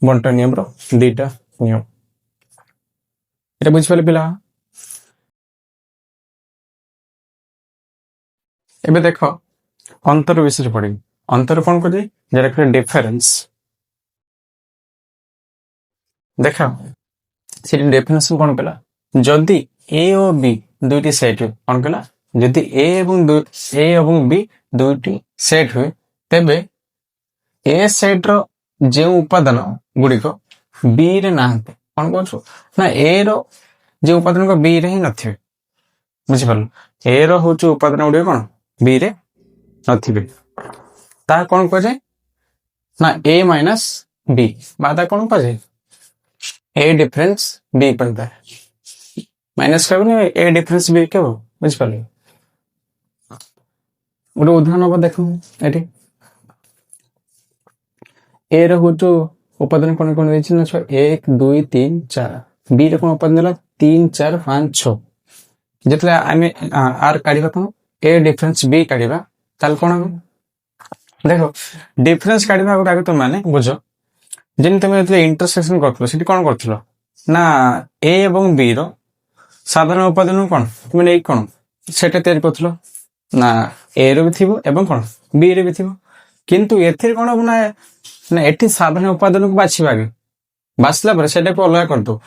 বন্টন নিয়মর দুইটা নিয়ম এটা বুঝিপারে পিলা এবে দেখো অন্তর বিশেষ পড়ি অন্তর কোন করে যেটা করে ডিফারেন্স দেখা সেটি ডেফিনেশন কোন কলা যদি এ ও বি দুইটি সেট হয় কোন কলা যদি এ এবং বি দুইটি সেট হয় তেবে এ সেট র যে উপাদান গুড়িক বি রে নাহান্তি কোন করছো না এ র যে উপাদান বি রে হি নথিবে বুঝিপারল এ র হচ্ছে উপাদান গুড়িক কোন বি রে নথিবে তা কোন কুযাଏ না এ মাইনাস বি বা তা কোন কুযাଏ ए डिफरेंस बी बनता है माइनस कर ए डिफरेंस बी क्या हो बुझ पाले गोटे उदाहरण हम देखो एटी ए रो जो उपादान कोन कोन देछि ना 1 2 3 4 बी रो कोन उपादान देला 3 4 5 6 जेतले आमे आर काढिबा कोन ए डिफरेंस बी काढिबा ताल कोन हो देखो डिफरेंस काढिबा गोटे आगे तो माने बुझो जेन तुम इंटरसेक्शन करथलो सेठी कोन करथलो ना ए एवं बी रो साधारण उपादान कोन तुम नै कोन सेटा तयार करथलो ना ए रो भी थिबो एवं कोन बी रे भी थिबो किंतु एथिर कोन हो ना ना एठी साधारण उपादान को बाछिबा गे बाछला पर सेटा को अलग कर दो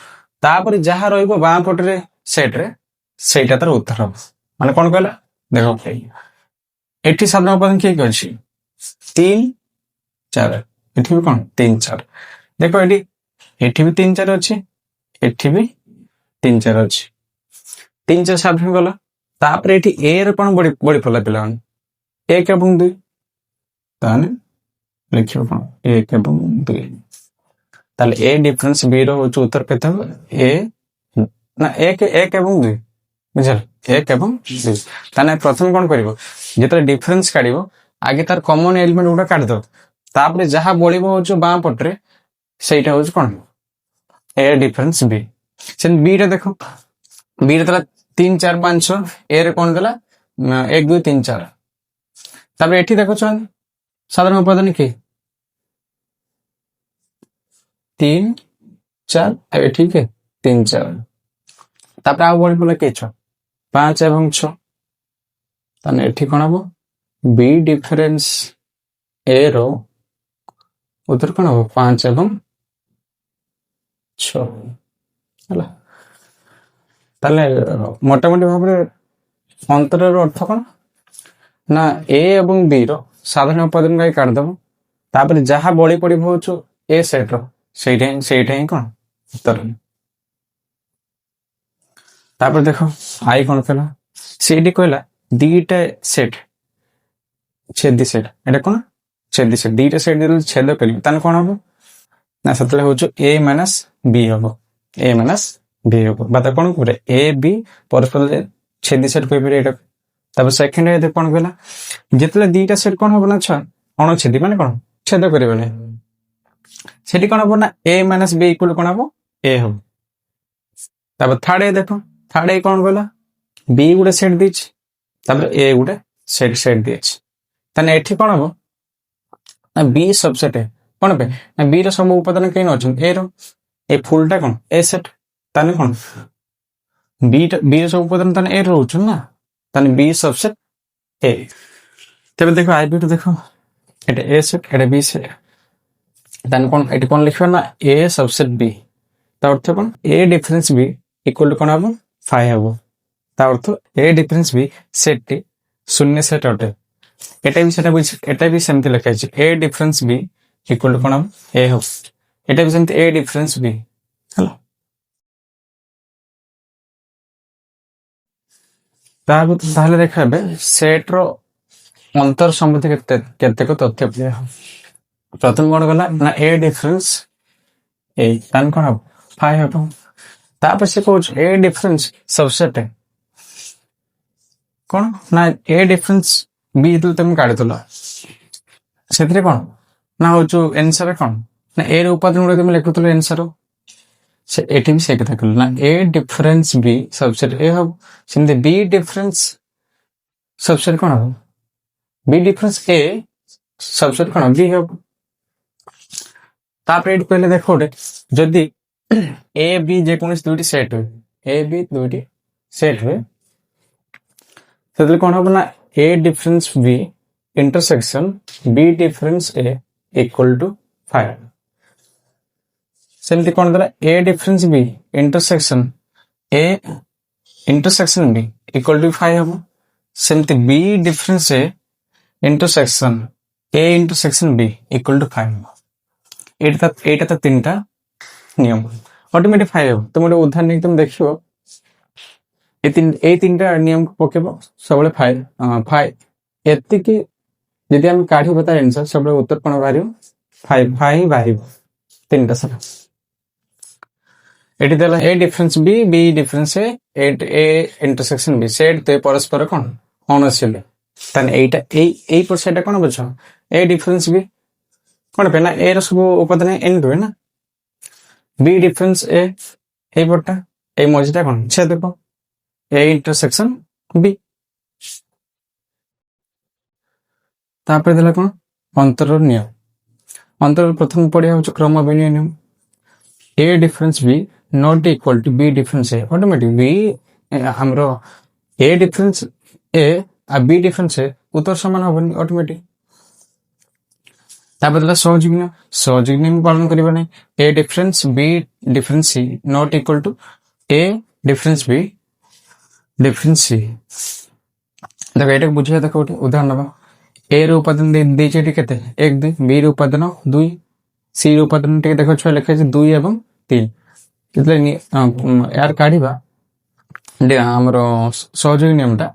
तापर जहा रहइबो बां पट रे सेट रे सेटा तार उत्तर हो माने कोन कहला देखो एठी साधारण उपादान के अछि 3 4 एठी भी कोन 3 4 देखो एठी भी 3 4 अछि एठी भी 3 4 अछि 3 4 साधारण गला तापर एठी ए रे कोन बड़ी फला पिला 1 एवं 2 ताने लिखियो कोन 1 एवं 2 ताले ए डिफरेंस बी रो होच उत्तर केते हो ए ना 1 एवं 2 बुझल 1 एवं 2 ताने प्रथम कोन करिवो जेतरे डिफरेंस काढिवो आगे तार कॉमन एलिमेंट उडा काढ दो तापरे जहा बळिबो होच बां पटरे सेटा होच कोन A difference B Sen B रे देखो बी रे तला 3 4 5 6 ए रे कोन देला 1 2 3 4 तापरे एठी देखो छन साधारण उपादान के 3 4 ए ठीक है 3 4 तापरे आ बळि बोला के 6 5 एवं 6 ताने एठी कोन हबो बी डिफरेंस ए रो उत्तर कोन हो 5 एवं 6 हला ତାହେଲେ ମୋଟାମୋଟି ଭାବରେ ଅନ୍ତରର ଅର୍ଥ କଣ ନା ଏ ଏବଂ ବି ର ସାଧାରଣ ଉପାଦାନ ଗାଇ କାଢିଦବ, ତାପରେ ଯାହା ବଳି ପଡିବ ହଉଛି ଏ ସେଟ ର, ସେଇଟା ହିଁ କଣ ଉତ୍ତର। ତାପରେ ଦେଖ ଆଇ କଣ କହିଲା, ସେଇଠି କହିଲା ଦିଟା ସେଟ ଛେଦି ସେଟ, ଏଟା କଣ ଛେଦି ସେଟ, ଦିଟା ସେଟ ଯେତେବେଳେ ଛେଦ କରିବି ତାହେଲେ କଣ ହବ ନା ସେତେବେଳେ ହଉଛି ଏ ମାଇନସ ବି ହବ, ଏ ମାଇନସ ବି ହବ ବା ତା କଣ କରେ ଏ ବି ପରସ୍ପର ଛେଦି ସେଟ କହିପାରିବେ ଏଇଟା। ତାପରେ ସେକେଣ୍ଡ କଣ କହିଲା ଯେତେବେଳେ ଦିଟା ସେଟ କଣ ହବ ନା ଛୁଆ ଅଣଛେଦି ମାନେ କଣ ଛେଦ କରିବନି, ସେଠି କଣ ହବ ନା ଏ ମାଇନସ ବି ଇକ୍ୱାଲ କଣ ହବ ଏ ହବ। ତାପରେ ଥାର୍ଡ ଦେଖ, ଥାର୍ଡ କଣ କହିଲା ବି ଗୋଟେ ସେଟ ଦେଇଛି, ତାପରେ ଏ ଗୋଟେ ସେଟ ଦେଇଛି, ତାହେଲେ ଏଠି କଣ ହବ ନା ବି ସବସେଟ କଣ ପାଇଁ ନା ବି ର ସବୁ ଉପାଦାନ କେହି ଅଛନ୍ତି ଏ ର, ଏ ଫୁଲଟା କଣ ଏ ସେଟ, ତାହେଲେ କଣ ବି ର ସବୁ ଉପାଦାନ ତାହେଲେ ଏ ରହୁଛନ୍ତି ନା, ତାହେଲେ ବି ସବସେଟ ଏ। ତେବେ ଦେଖ ଆଇ ବିଟୁ ଦେଖ এটা এ সেট এটা বি সেট, তাহলে কোন এটা কোন লিখবে না এ সবসেট বি, তার অর্থ কোন A difference B equal to কোন হবো 5 হবো, তার অর্থ এ ডিফারেন্স বি সেটটি শূন্য সেট অটে। এটাই সেটা বুঝছি, এটাই বি সেমতি লেখা আছে A difference B equal to কোন হবো এ হবো, এটা বি সেমতি এ ডিফারেন্স বি হলো। তাহলে দেখা যাবে সেট র অন্তর সম্বন্ধে কেতেক তথ্য দিଆ হବ। প্রথম কোন গলা না এ ডিফারেন্স এ, তাহলে কোন হব 5 হব, তারপর সে কହୁଛି এ ডিফারেন্স সবসেট কোন না এ ডিফারেন্স বি যেତେବେଳେ তুমি କାଢିଥିଲ ସେଥିରେ କଣ ନା ହଉଛୁ ଆନ୍ସର କଣ ନା ଏ ର ଉପାଦାନ ଗୁଡା তুমি ଲେଖୁଥିଲ ଆନ୍ସର, ସେ ଏଠି ବି ସେ କଥା କହିଲ ନା ଏ ଡିଫରେନ୍ସ ବି ସବସେଟ ଏ ହବ, ସେମିତି ବି ଡିଫରେନ୍ସ ସବସେଟ କଣ ହବ বি ডিফারেন্স এ সবসেট কোন বি হব। তারপরে এটি কইলে দেখো ওটে যদি এ বি যে কোন দুইটি সেট হয়, এ বি দুইটি সেট হয় সেটালে কোন হবে না A difference B intersection B difference A equal to 5, সেমতি কোন দ্বারা A difference B intersection A intersection B equal to 5 হব, সেমতি B difference A intersection A intersection B equal to 5, এইটা তো তিনটা নিয়ম অটোমেটিক 5 হবে। তুমি একটা উদাহরণ নিয়ে তুমি দেখিও এই তিনটা নিয়ম পকেব সবলে 5 এতিকি যদি আমি কাঢ়িব তার आंसर সবলে উত্তর কোন বাহিব 5 বাহিব তিনটা সারা। এটি দেলা A difference B B difference A intersection B set তে পরস্পর কোন অনশীল, তাহলে এইটা এই পরসেটা কোন বুঝ এ ডিফারেন্স বি কোন পে না এ র সব উপাদান এন রয়ে না, বি ডিফারেন্স এ এই পরটা এই মজিটা কোন ছে দেখো এ ইন্টারসেকশন বি। তারপরে দিলা কোন অন্তরর নিয়ম, অন্তরর প্রথম পড়িয়া হচ্ছে ক্রম বিনিময় নিয়ম, A difference B not equal to B difference A, automatic B हमरो এ ডিফারেন্স এ আর বি ডিফারেন্স এ উত্তর সমান হবেনি অটোমেটিক। তারপর দিলা সহযোগী নিয়ম, সহযোগী নিয়ম পালন করিবা নাই A difference B difference C not equal to A difference B difference C. দেখো এটা বুঝিয়ে দেখো ওটি উদাহরণ নেবা এ র উপাদান দিয়েছে এটি কেতে 1 2, বি র উপাদান 2, সি র উপাদান টিকে দেখো ছয় লেখা আছে 2 এবং 3, যেতলে यार কাঢ়িবা আমার সহযোগী নিয়মটা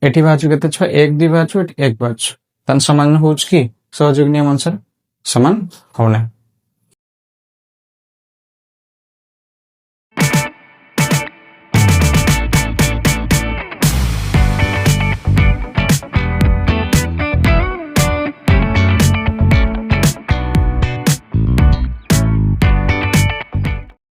এটি বাজু কেতে ছয় 1 2 বাজু এটি 1 বাজু, তার সমান হচ্ছে কি সহযোগী নিয়ম অনুসারে সমান হবে না।